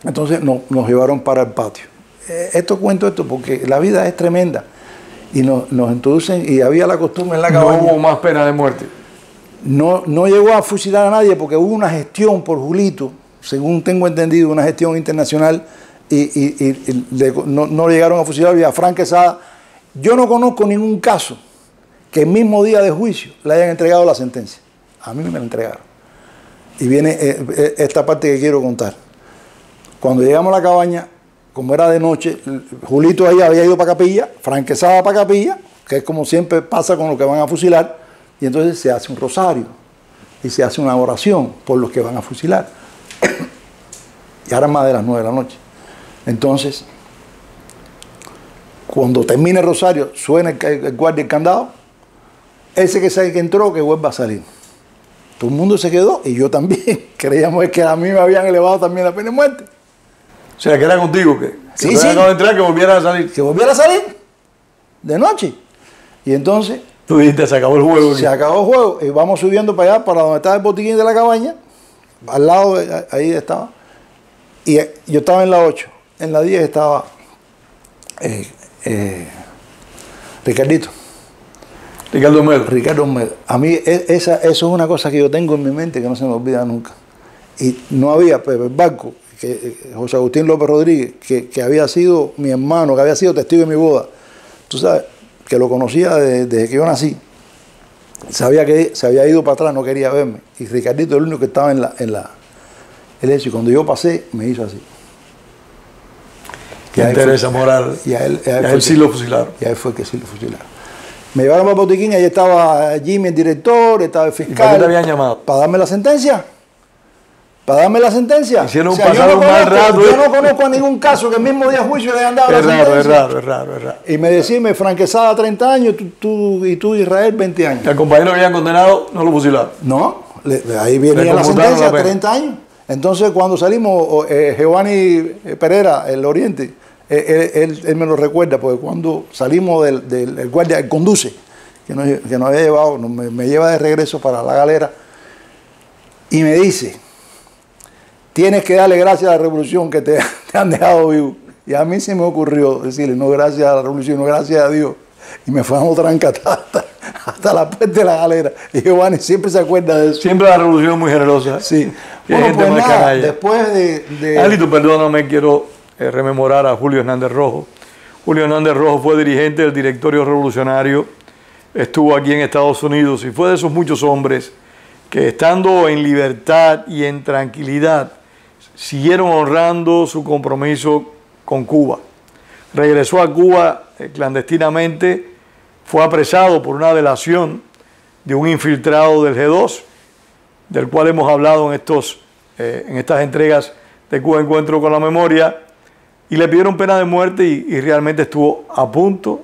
entonces nos llevaron para el patio. Cuento esto porque la vida es tremenda, y nos introducen, y había la costumbre en la cabaña. No hubo más pena de muerte. No llegó a fusilar a nadie porque hubo una gestión por Julito, según tengo entendido, una gestión internacional, no llegaron a fusilar. Y a Frank Quesada, yo no conozco ningún caso que el mismo día de juicio le hayan entregado la sentencia. A mí me la entregaron. Y viene esta parte que quiero contar. Cuando llegamos a la cabaña, como era de noche, Julito ahí había ido para Capilla, Frank Quesada para Capilla, que es como siempre pasa con los que van a fusilar, y entonces se hace un rosario y se hace una oración por los que van a fusilar. Y ahora más de las 9 de la noche. Entonces, cuando termine Rosario, suena el guardia el candado, ese que sabe que entró, que vuelva a salir. Todo el mundo se quedó y yo también. Creíamos que a mí me habían elevado también la pena de muerte. O sea, que era contigo, que Sí, sí. sí. De entrar, que volviera a salir. Que volviera a salir de noche. Y entonces Tú dijiste, se acabó el juego. se acabó el juego y vamos subiendo para allá, para donde estaba el botiquín de la cabaña. Al lado, ahí estaba. Y yo estaba en la 8. En la 10 estaba Ricardito. Ricardo Melo. Ricardo Olmedo. A mí eso es una cosa que yo tengo en mi mente que no se me olvida nunca. Y no había Pepe Barco, José Agustín López Rodríguez, que había sido mi hermano, que había sido testigo de mi boda. Tú sabes, que lo conocía desde que yo nací. Sabía que se había ido para atrás, no quería verme. Y Ricardito es el único que estaba en el hecho. Y cuando yo pasé, me hizo así. ¿Qué interesa moral? Y a él sí lo fusilaron. Y a él fue que sí lo fusilaron. Me llevaron para el botiquín, ahí estaba Jimmy, el director, estaba el fiscal. ¿Y para qué te habían llamado? Para darme la sentencia. Para darme la sentencia. Hicieron pasar un mal rato. Yo no conozco a ningún caso que el mismo día de juicio le hayan dado la sentencia. Es raro. Y me decime, Frank Quesada 30 años, tú Israel 20 años. Que al compañero que habían condenado, no lo fusilaron. No, ahí venía la sentencia, 30 años. Entonces cuando salimos, Giovanni Pereira, el Oriente, él me lo recuerda, porque cuando salimos del guardia, el conduce, que nos había llevado, me lleva de regreso para la galera, y me dice, tienes que darle gracias a la revolución que te han dejado vivo. Y a mí se me ocurrió decirle, no gracias a la revolución, no gracias a Dios. Y me fue a tranca hasta la puerta de la galera. Y Giovanni siempre se acuerda de eso. Siempre la revolución es muy generosa. Sí. Bueno, Pues nada, después de... Alito, perdóname, quiero rememorar a Julio Hernández Rojo. Julio Hernández Rojo fue dirigente del Directorio Revolucionario, estuvo aquí en Estados Unidos y fue de esos muchos hombres que, estando en libertad y en tranquilidad, siguieron honrando su compromiso con Cuba. Regresó a Cuba clandestinamente, fue apresado por una delación de un infiltrado del G2, del cual hemos hablado en estas entregas de Cuba Encuentro con la Memoria, y le pidieron pena de muerte y realmente estuvo a punto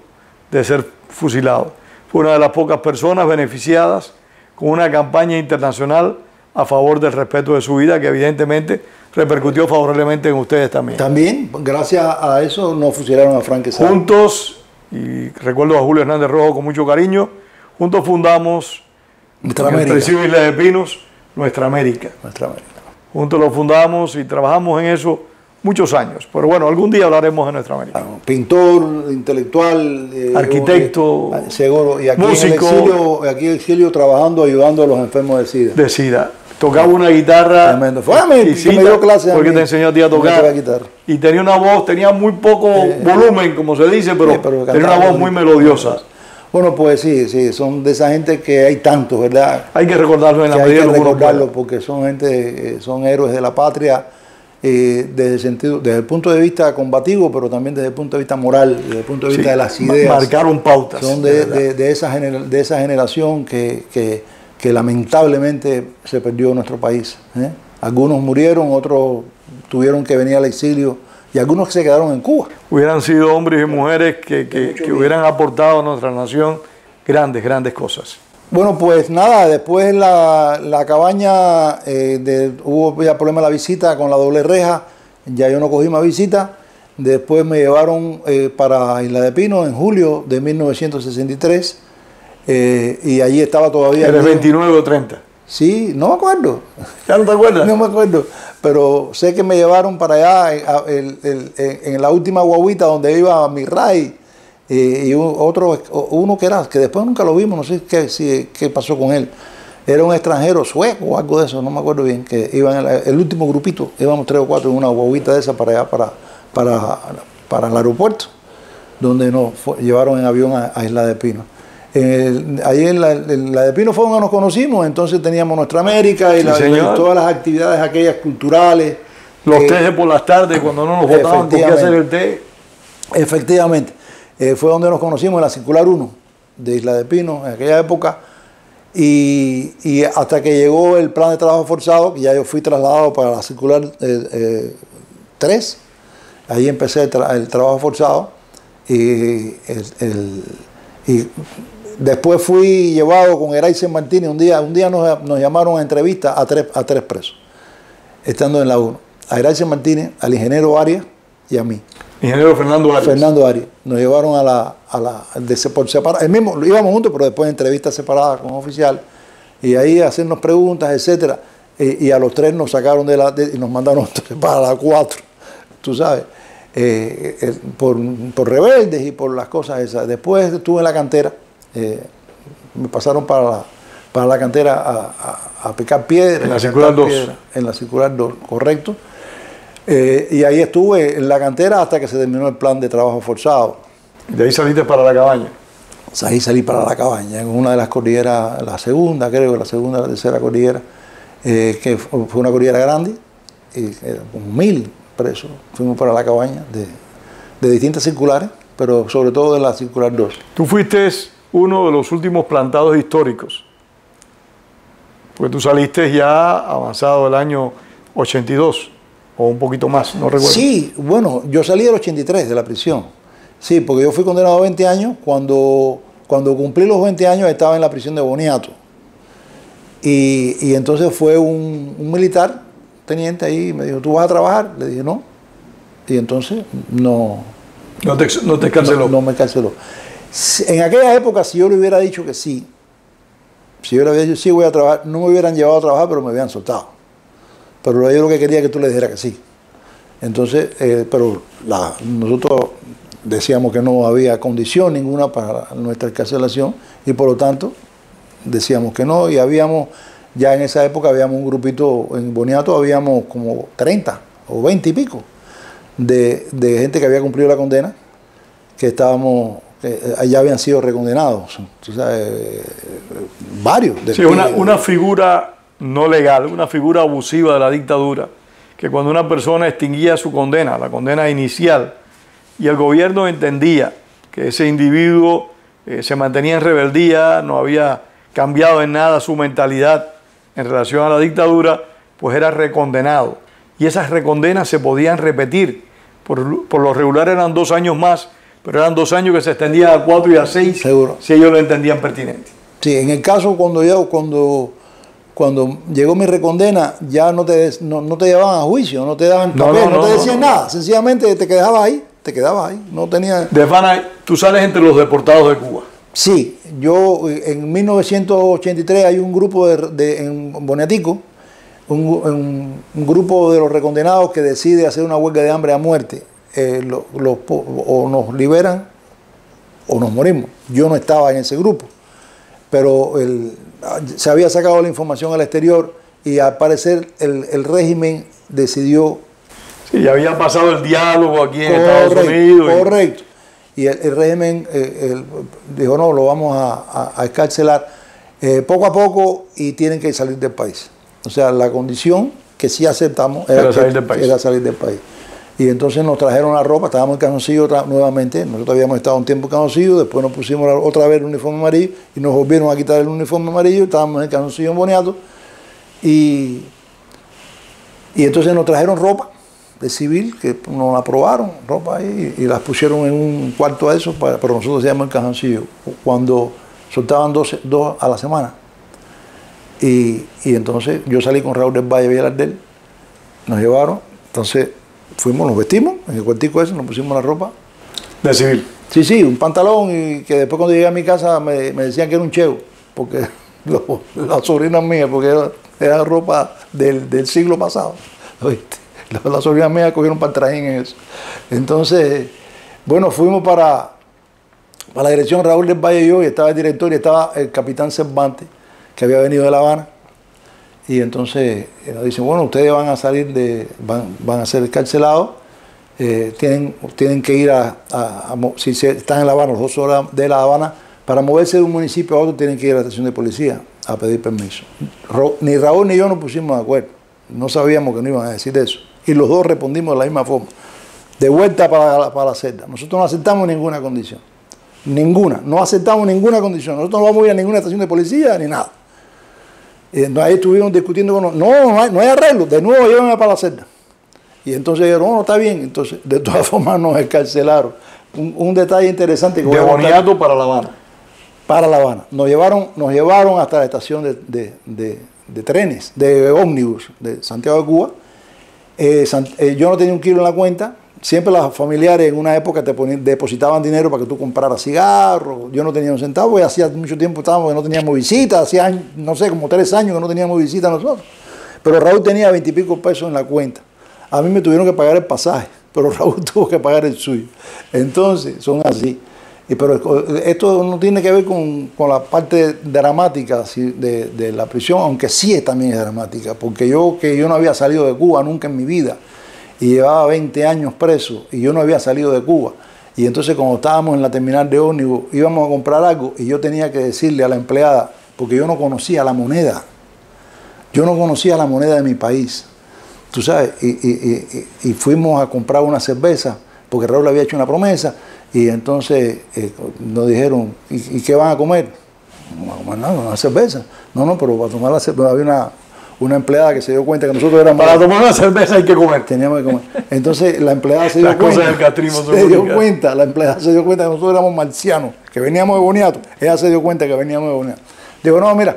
de ser fusilado. Fue una de las pocas personas beneficiadas con una campaña internacional a favor del respeto de su vida, que evidentemente repercutió favorablemente en ustedes también. También, gracias a eso, nos fusilaron a Frank Quesada. Juntos, y recuerdo a Julio Hernández Rojo con mucho cariño, juntos fundamos el Presidio Isla de Pinos, Nuestra América. Nuestra América. Juntos lo fundamos y trabajamos en eso muchos años. Pero bueno, algún día hablaremos de Nuestra América. Pintor, intelectual, arquitecto, seguro, y aquí músico, en el exilio trabajando, ayudando a los enfermos de SIDA. De SIDA. Tocaba una guiterra. Tremendo. Fue a mí que me dio clase. Porque te enseñó a ti a tocar. Y tenía una voz, tenía muy poco volumen, como se dice, pero tenía una voz muy melodiosa. Bueno, pues sí, son de esa gente que hay tantos, ¿verdad? Hay que recordarlo en la medida de lo que recordarlo, porque son gente, son héroes de la patria, desde el punto de vista combativo, pero también desde el punto de vista moral, desde el punto de vista de las ideas. Marcaron pautas. Son de esa generación que lamentablemente se perdió en nuestro país. Algunos murieron, otros tuvieron que venir al exilio y algunos se quedaron en Cuba. Hubieran sido hombres y mujeres que hubieran aportado a nuestra nación grandes cosas. Bueno, pues nada, después la cabaña, hubo ya problema de la visita con la doble reja, ya yo no cogí más visita. Después me llevaron para Isla de Pino en julio de 1963 y allí estaba todavía... ¿Eres 29 o 30? Sí, no me acuerdo. ¿Ya no te acuerdas? No me acuerdo, pero sé que me llevaron para allá en la última guaguita donde iba mi Ray y uno que después nunca lo vimos, no sé qué pasó con él. Era un extranjero sueco o algo de eso, no me acuerdo bien, que iban el último grupito, íbamos 3 o 4 en una guaguita de esa para allá, para el aeropuerto, donde nos llevaron en avión a Isla de Pino. Ahí en la de Pino fue donde nos conocimos, entonces teníamos Nuestra América y todas las actividades aquellas culturales. Los tés por las tardes, cuando no nos botaban por qué hacer el té. Efectivamente, fue donde nos conocimos en la Circular 1 de Isla de Pino, en aquella época, y hasta que llegó el plan de trabajo forzado, que ya yo fui trasladado para la Circular 3, ahí empecé el trabajo forzado. y después fui llevado con Eraisen Martínez. Un día nos llamaron a entrevista a tres presos, estando en la 1. A Eraisen Martínez, al ingeniero Arias y a mí. Ingeniero Fernando Arias. Fernando Arias. Nos llevaron por separado. El mismo, íbamos juntos, pero después entrevistas separadas con oficial. Y ahí hacernos preguntas, etcétera. Y a los 3 nos sacaron y nos mandaron para la 4. Tú sabes. Por rebeldes y por las cosas esas. Después estuve en la cantera. Me pasaron para la cantera a picar piedras. En la circular 2. En la circular 2, correcto. Y ahí estuve en la cantera hasta que se terminó el plan de trabajo forzado. De ahí saliste para la cabaña. Ahí salí para la cabaña, en una de las cordilleras, la segunda, la tercera cordillera, que fue una cordillera grande, con 1000 presos. Fuimos para la cabaña de distintas circulares, pero sobre todo de la circular 2. Tú fuiste uno de los últimos plantados históricos, porque tú saliste ya avanzado el año 82, o un poquito más, no recuerdo. Sí, bueno, yo salí del 83 de la prisión. Sí, porque yo fui condenado a 20 años. Cuando cumplí los 20 años estaba en la prisión de Boniato. Y entonces fue un militar, teniente ahí, me dijo, ¿tú vas a trabajar? Le dije, no. Y entonces no te canceló. No me canceló. En aquella época, si yo le hubiera dicho que sí, si yo le hubiera dicho sí voy a trabajar, no me hubieran llevado a trabajar, pero me habían soltado. Pero yo lo que quería es que tú le dijeras que sí. Entonces, pero nosotros decíamos que no había condición ninguna para nuestra excarcelación y por lo tanto decíamos que no, y ya en esa época habíamos un grupito, en Boniato habíamos como 30 o 20 y pico de gente que había cumplido la condena, que allá habían sido recondenados, o sea, varios. Sí, una figura no legal, una figura abusiva de la dictadura, que cuando una persona extinguía su condena, la condena inicial, y el gobierno entendía que ese individuo se mantenía en rebeldía, no había cambiado en nada su mentalidad en relación a la dictadura, pues era recondenado. Y esas recondenas se podían repetir. Por lo regular eran 2 años más, pero eran 2 años que se extendían a 4 y a 6, seguro, si ellos lo entendían pertinente. Sí, en el caso cuando llegó mi recondena, ya no te llevaban a juicio, no te daban papel, no te decían nada, sencillamente te quedabas ahí, no tenía... Desvana, tú sales entre los deportados de Cuba. Sí, yo en 1983 hay un grupo en Boniatico, un grupo de los recondenados que decide hacer una huelga de hambre a muerte. O nos liberan o nos morimos. Yo no estaba en ese grupo, pero se había sacado la información al exterior y al parecer el régimen decidió... Sí, ya había pasado el diálogo aquí en Estados Unidos. Correcto. Y el régimen dijo, no, lo vamos a excarcelar poco a poco y tienen que salir del país. O sea, la condición que sí aceptamos era salir del país. Y entonces nos trajeron la ropa, estábamos en Cajoncillo nuevamente, nosotros habíamos estado un tiempo en Cajoncillo, después nos pusimos otra vez el uniforme amarillo y nos volvieron a quitar el uniforme amarillo, estábamos en Cajoncillo en Boniato y entonces nos trajeron ropa de civil, que nos la probaron, ropa ahí, y las pusieron en un cuarto de esos, pero nosotros hacíamos en Cajoncillo, cuando soltaban 2 a la semana. Y entonces yo salí con Raúl del Valle Villardel, nos llevaron, entonces fuimos, nos vestimos, en el cuartico ese, nos pusimos la ropa. ¿De civil? Sí, un pantalón, y que después cuando llegué a mi casa me decían que era un cheo, porque las sobrinas mías, porque era ropa del siglo pasado, ¿oíste? Las sobrinas mías cogieron para el trajín en eso. Entonces, bueno, fuimos para la dirección Raúl del Valle y yo, y estaba el director y estaba el capitán Cervantes, que había venido de La Habana. Y entonces nos dicen, bueno, ustedes van a salir van a ser excarcelados, tienen que ir si están en La Habana, los 2 horas de La Habana, para moverse de un municipio a otro tienen que ir a la estación de policía a pedir permiso. Ni Raúl ni yo nos pusimos de acuerdo, no sabíamos que no iban a decir eso. Y los dos respondimos de la misma forma, de vuelta para la celda. Nosotros no aceptamos ninguna condición, no aceptamos ninguna condición. Nosotros no vamos a ir a ninguna estación de policía ni nada. Ahí estuvimos discutiendo con no hay arreglo, de nuevo llévenme para la celda. Y entonces dijeron, no, está bien. Entonces, de todas formas nos excarcelaron. un detalle interesante que voy De a contar. Boniato para La Habana. Para La Habana. Nos llevaron hasta la estación de trenes, de ómnibus de Santiago de Cuba. Yo no tenía un kilo en la cuenta. Siempre las familiares en una época depositaban dinero para que tú compraras cigarros. Yo no tenía un centavo y hacía mucho tiempo que no teníamos visitas. Hacía, no sé, como 3 años que no teníamos visitas nosotros. Pero Raúl tenía 20 y pico pesos en la cuenta. A mí me tuvieron que pagar el pasaje, pero Raúl tuvo que pagar el suyo. Entonces, son así. Pero esto no tiene que ver con la parte dramática de la prisión, aunque sí también es dramática, porque yo no había salido de Cuba nunca en mi vida, y llevaba 20 años preso, y yo no había salido de Cuba. Y entonces cuando estábamos en la terminal de ómnibus, íbamos a comprar algo, y yo tenía que decirle a la empleada, porque yo no conocía la moneda, de mi país, tú sabes, y fuimos a comprar una cerveza, porque Raúl había hecho una promesa, y entonces nos dijeron, ¿y qué van a comer? No van a comer nada, una cerveza. No, pero para tomar la cerveza, había una empleada que se dio cuenta que nosotros éramos... Para tomar una cerveza hay que comer. Teníamos que comer. Entonces la empleada se dio Las cuenta. cosas del catrismo son La empleada se dio cuenta que nosotros éramos marcianos, que veníamos de Boniato. Ella se dio cuenta que veníamos de Boniato. Digo, no, mira,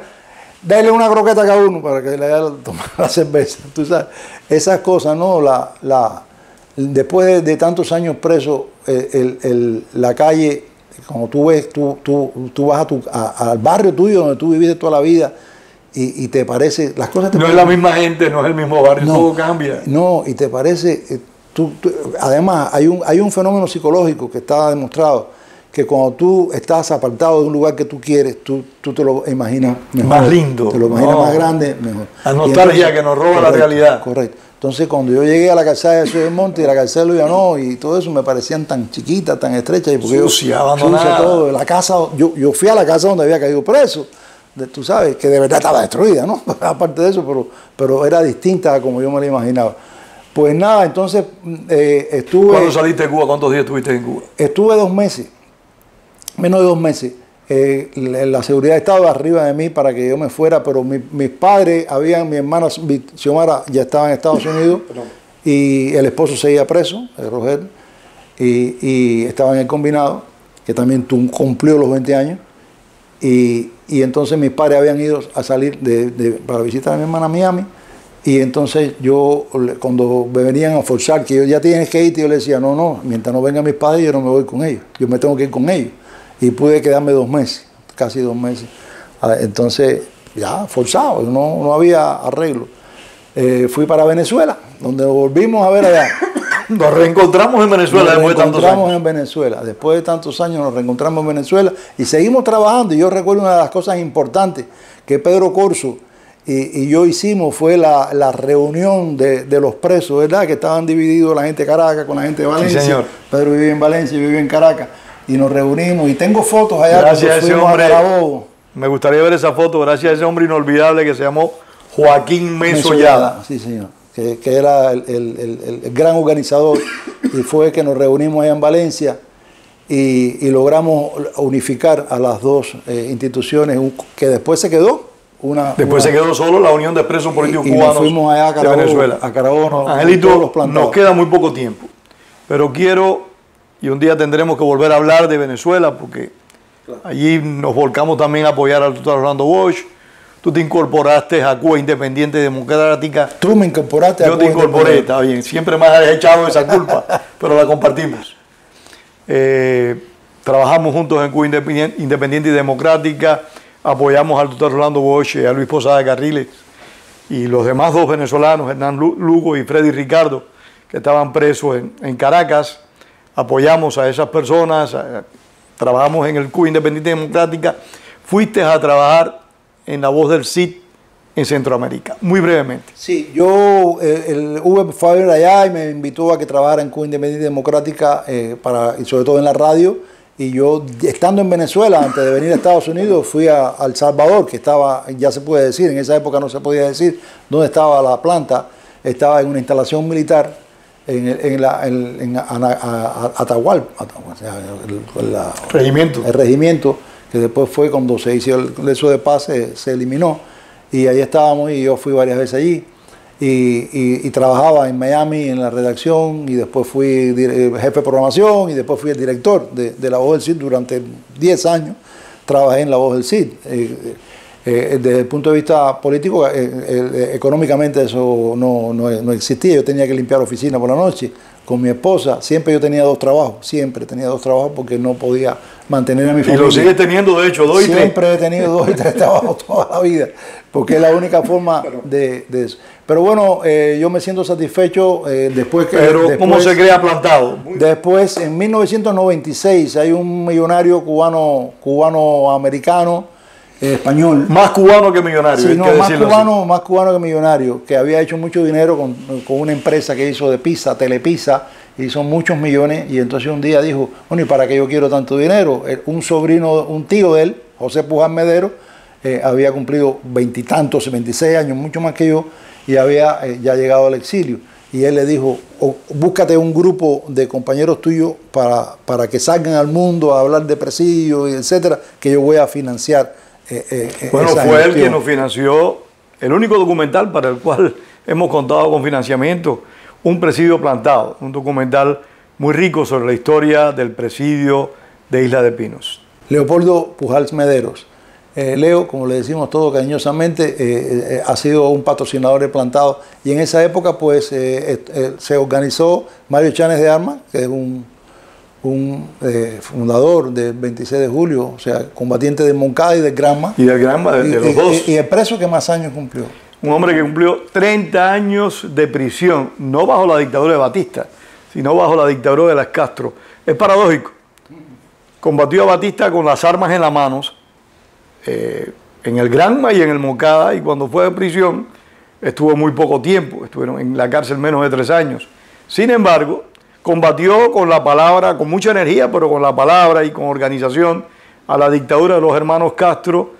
dale una croqueta a cada uno para que le haga tomar la cerveza. Tú sabes, esas cosas, ¿no? Después de tantos años preso, la calle, como tú ves, tú vas al barrio tuyo donde tú viviste toda la vida y te parece, las cosas te No es la misma gente, no es el mismo barrio, todo cambia. No, y te parece, además hay un fenómeno psicológico que está demostrado, que cuando tú estás apartado de un lugar que tú quieres, tú te lo imaginas mejor. Más lindo. Te lo imaginas más grande, mejor. La nostalgia que nos roba la realidad. Correcto. Entonces, cuando yo llegué a la calzada de Jesús del Monte y la calzada de Luyanó y todo eso, me parecían tan chiquitas, tan estrechas. Y porque sucia, abandonada. Todo. La casa, yo fui a la casa donde había caído preso, tú sabes, que de verdad estaba destruida, ¿no? Aparte de eso, pero era distinta a como yo me la imaginaba. Pues nada, entonces estuve... ¿Cuándo saliste de Cuba? ¿Cuántos días estuviste en Cuba? Estuve 2 meses, menos de 2 meses. La seguridad estaba arriba de mí para que yo me fuera, pero mis padres, mi hermana Xiomara ya estaba en Estados Unidos y el esposo seguía preso, Roger, y estaba en el combinado, que también cumplió los 20 años, y entonces mis padres habían ido a salir para visitar a mi hermana a Miami, y entonces yo, cuando me venían a forzar que yo ya tienes que irte, yo le decía, no, mientras no vengan mis padres yo no me voy con ellos, yo me tengo que ir con ellos. Y pude quedarme 2 meses, casi 2 meses. Entonces, ya forzado, no había arreglo. Fui para Venezuela, donde volvimos a ver allá. Nos reencontramos en Venezuela después de tantos años. Después de tantos años nos reencontramos en Venezuela y seguimos trabajando. Y yo recuerdo una de las cosas importantes que Pedro Corso y yo hicimos fue la reunión de los presos, ¿verdad? Que estaban divididos la gente de Caracas con la gente de Valencia. Sí, señor. Pedro vivía en Valencia, yo vivía en Caracas. Y nos reunimos y tengo fotos allá. Gracias a ese hombre. Me gustaría ver esa foto, gracias a ese hombre inolvidable que se llamó Joaquín Mesollada. Sí, señor. Que era el gran organizador y fue que nos reunimos allá en Valencia y logramos unificar a las dos instituciones que después se quedó. Se quedó solo la Unión de Presos Políticos Cubanos fuimos allá a de Venezuela. A Carabobo, Angelito, nos queda muy poco tiempo, pero y un día tendremos que volver a hablar de Venezuela porque allí nos volcamos también a apoyar al doctor Orlando Bosch. Tú te incorporaste a Cuba Independiente Democrática. Tú me incorporaste a Cuba. Yo te incorporé, está bien. Siempre me has echado esa culpa, pero la compartimos. Trabajamos juntos en Cuba Independiente y Democrática. Apoyamos al doctor Orlando Bosch y a Luis Posada Carriles y los demás 2 venezolanos, Hernán Lugo y Freddy Ricardo, que estaban presos en Caracas. Apoyamos a esas personas, trabajamos en el Cuba Independiente Democrática. Fuiste a trabajar en La Voz del CID en Centroamérica, muy brevemente. Sí, yo, Uber fue a ver allá y me invitó a que trabajara en Cuba Independiente Democrática, y sobre todo en la radio. Y yo, estando en Venezuela, antes de venir a Estados Unidos, fui a El Salvador, que estaba, ya se puede decir, en esa época no se podía decir dónde estaba la planta, estaba en una instalación militar, en Atahualpa, regimiento. El regimiento, que después fue cuando se hizo eso de paz, se eliminó, y ahí estábamos y yo fui varias veces allí. y trabajaba en Miami en la redacción, y después fui jefe de programación, y después fui el director de La Voz del CID durante 10 años. Trabajé en La Voz del CID. Desde el punto de vista político, económicamente eso no existía. Yo tenía que limpiar oficina por la noche con mi esposa. Siempre yo tenía 2 trabajos, siempre tenía 2 trabajos porque no podía mantener a mi familia. Y lo sigues teniendo, de hecho, 2 y 3. Siempre he tenido 2 y 3 trabajos toda la vida, porque es la única forma de eso. Pero bueno, yo me siento satisfecho después que... Pero ¿cómo se crea Plantado? Después, en 1996, hay un millonario cubano-americano, español. Más cubano que millonario. Sí, no, más cubano que millonario, que había hecho mucho dinero con una empresa que hizo de pizza, Telepizza, hizo muchos millones, y entonces un día dijo, bueno, ¿y para qué yo quiero tanto dinero? Un tío de él, José Pujal Medero, había cumplido 20 y tantos, 26 años, mucho más que yo, y había ya llegado al exilio. Y él le dijo, búscate un grupo de compañeros tuyos para que salgan al mundo a hablar de presidio, etcétera, que yo voy a financiar. Bueno, fue él quien nos financió el único documental para el cual hemos contado con financiamiento, Un presidio plantado, un documental muy rico sobre la historia del presidio de Isla de Pinos. Leopoldo Pujals Mederos. Leo, como le decimos todos cariñosamente, ha sido un patrocinador de Plantado, y en esa época pues se organizó Mario Chanes de Armas, que es un fundador del 26 de julio, o sea, combatiente de Moncada y del Granma. Y del Granma, de los dos. Y el preso que más años cumplió. Un hombre que cumplió 30 años de prisión, no bajo la dictadura de Batista, sino bajo la dictadura de las Castro. Es paradójico. Combatió a Batista con las armas en las manos, en el Granma y en el Moncada, y cuando fue de prisión estuvo muy poco tiempo, estuvieron en la cárcel menos de 3 años. Sin embargo, combatió con la palabra, con mucha energía, pero con la palabra y con organización, a la dictadura de los hermanos Castro,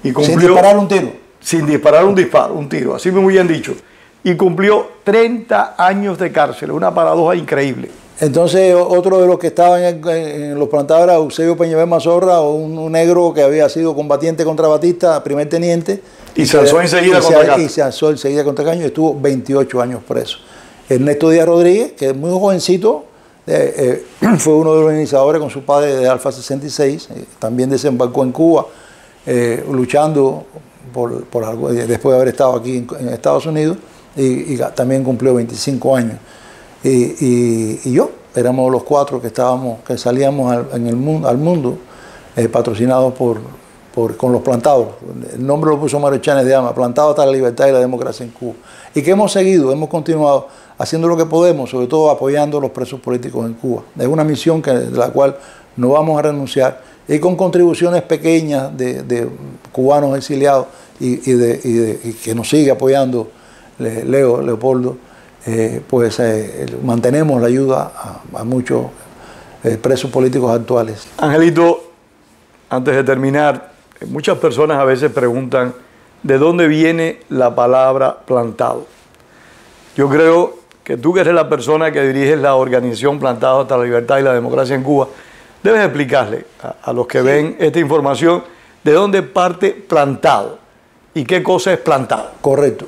y cumplió, sin disparar un tiro. Sin disparar un tiro, así muy bien dicho. Y cumplió 30 años de cárcel, una paradoja increíble. Entonces, otro de los que estaban en los plantados era Eusebio Peñaver Mazorra, un negro que había sido combatiente contra Batista, primer teniente. Y se alzó enseguida contra Castro. Y se alzó enseguida contra Caño y estuvo 28 años preso. Ernesto Díaz Rodríguez, que es muy jovencito, fue uno de los iniciadores con su padre de Alfa 66, también desembarcó en Cuba, luchando por algo, después de haber estado aquí en Estados Unidos, y también cumplió 25 años. Y yo, éramos los 4 que salíamos al mundo, patrocinados con los Plantados. El nombre lo puso Mario Chanes de Armas, Plantado hasta la libertad y la democracia en Cuba. Y que hemos continuado haciendo lo que podemos, sobre todo apoyando a los presos políticos en Cuba. Es una misión de la cual no vamos a renunciar, y con contribuciones pequeñas de cubanos exiliados y que nos sigue apoyando Leopoldo, mantenemos la ayuda a muchos presos políticos actuales. Angelito, antes de terminar, muchas personas a veces preguntan ¿de dónde viene la palabra plantado? Yo creo que tú, que eres la persona que diriges la organización Plantado hasta la libertad y la democracia en Cuba, debes explicarle a los que ven esta información de dónde parte Plantado y qué cosa es Plantado. Correcto.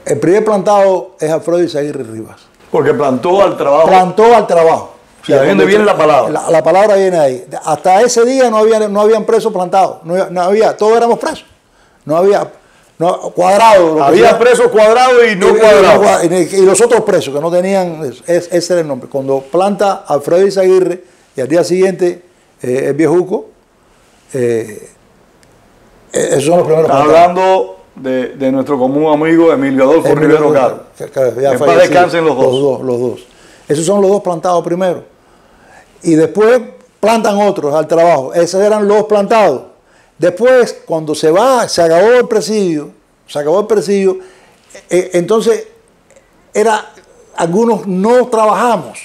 El primer plantado es Alfredo Izaguirre Rivas. Porque plantó al trabajo. Plantó al trabajo. ¿Y de dónde viene la palabra? La palabra viene ahí. Hasta ese día no habían presos plantados. No había, todos éramos presos. No había cuadrados. Había presos cuadrados y no cuadrados. Y los otros presos que no tenían, ese era el nombre. Cuando planta Alfredo Izaguirre y al día siguiente el viejuco, esos son los primeros plantados. Hablando de nuestro común amigo Emilio Adolfo Rivero Caro. Que paz descansen los dos. Los dos. Esos son los dos plantados primero. Y después plantan otros al trabajo. Esos eran los plantados. Después, cuando se acabó el presidio, entonces algunos no trabajamos.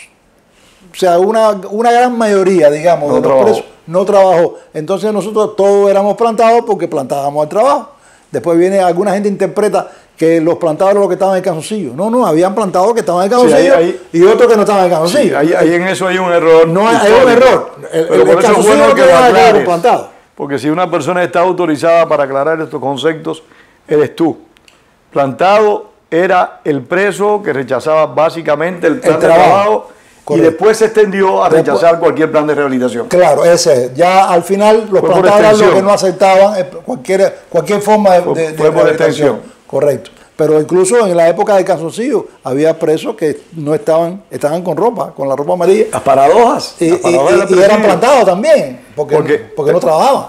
O sea, una gran mayoría, digamos, de los presos no trabajó. Entonces nosotros todos éramos plantados porque plantábamos al trabajo. Después viene alguna gente interpreta que los plantados eran los que estaban en el calzoncillo. No, habían plantados que estaban en el calzoncillo y otros que no estaban en el calzoncillo. Sí, ahí en eso hay un error. No hay un error. Pero por eso es bueno que lo aclares. Porque si una persona está autorizada para aclarar estos conceptos, eres tú. plantado era el preso que rechazaba básicamente el plan de trabajo y correcto. después se extendió a rechazar cualquier plan de rehabilitación. Claro, ese es. Ya al final los plantados eran los que no aceptaban cualquier forma de por extensión. Correcto. Pero incluso en la época de Calzoncillo había presos que no estaban con ropa, con la ropa amarilla. Las paradojas. Y eran plantados también, porque no trabajaban.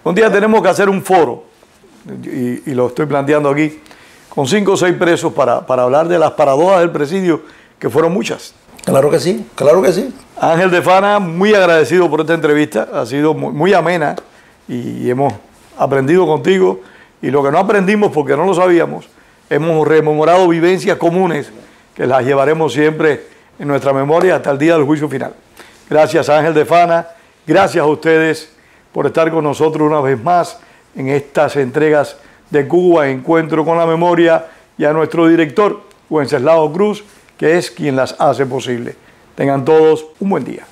Un día tenemos que hacer un foro, y lo estoy planteando aquí, con 5 o 6 presos para hablar de las paradojas del presidio, que fueron muchas. Claro que sí, claro que sí. Ángel de Fana, muy agradecido por esta entrevista, ha sido muy amena y hemos aprendido contigo, y lo que no aprendimos porque no lo sabíamos, hemos rememorado vivencias comunes que las llevaremos siempre en nuestra memoria hasta el día del juicio final. Gracias Ángel de Fana, gracias a ustedes por estar con nosotros una vez más en estas entregas de Cuba, Encuentro con la Memoria, y a nuestro director, Wenceslao Cruz, que es quien las hace posible. Tengan todos un buen día.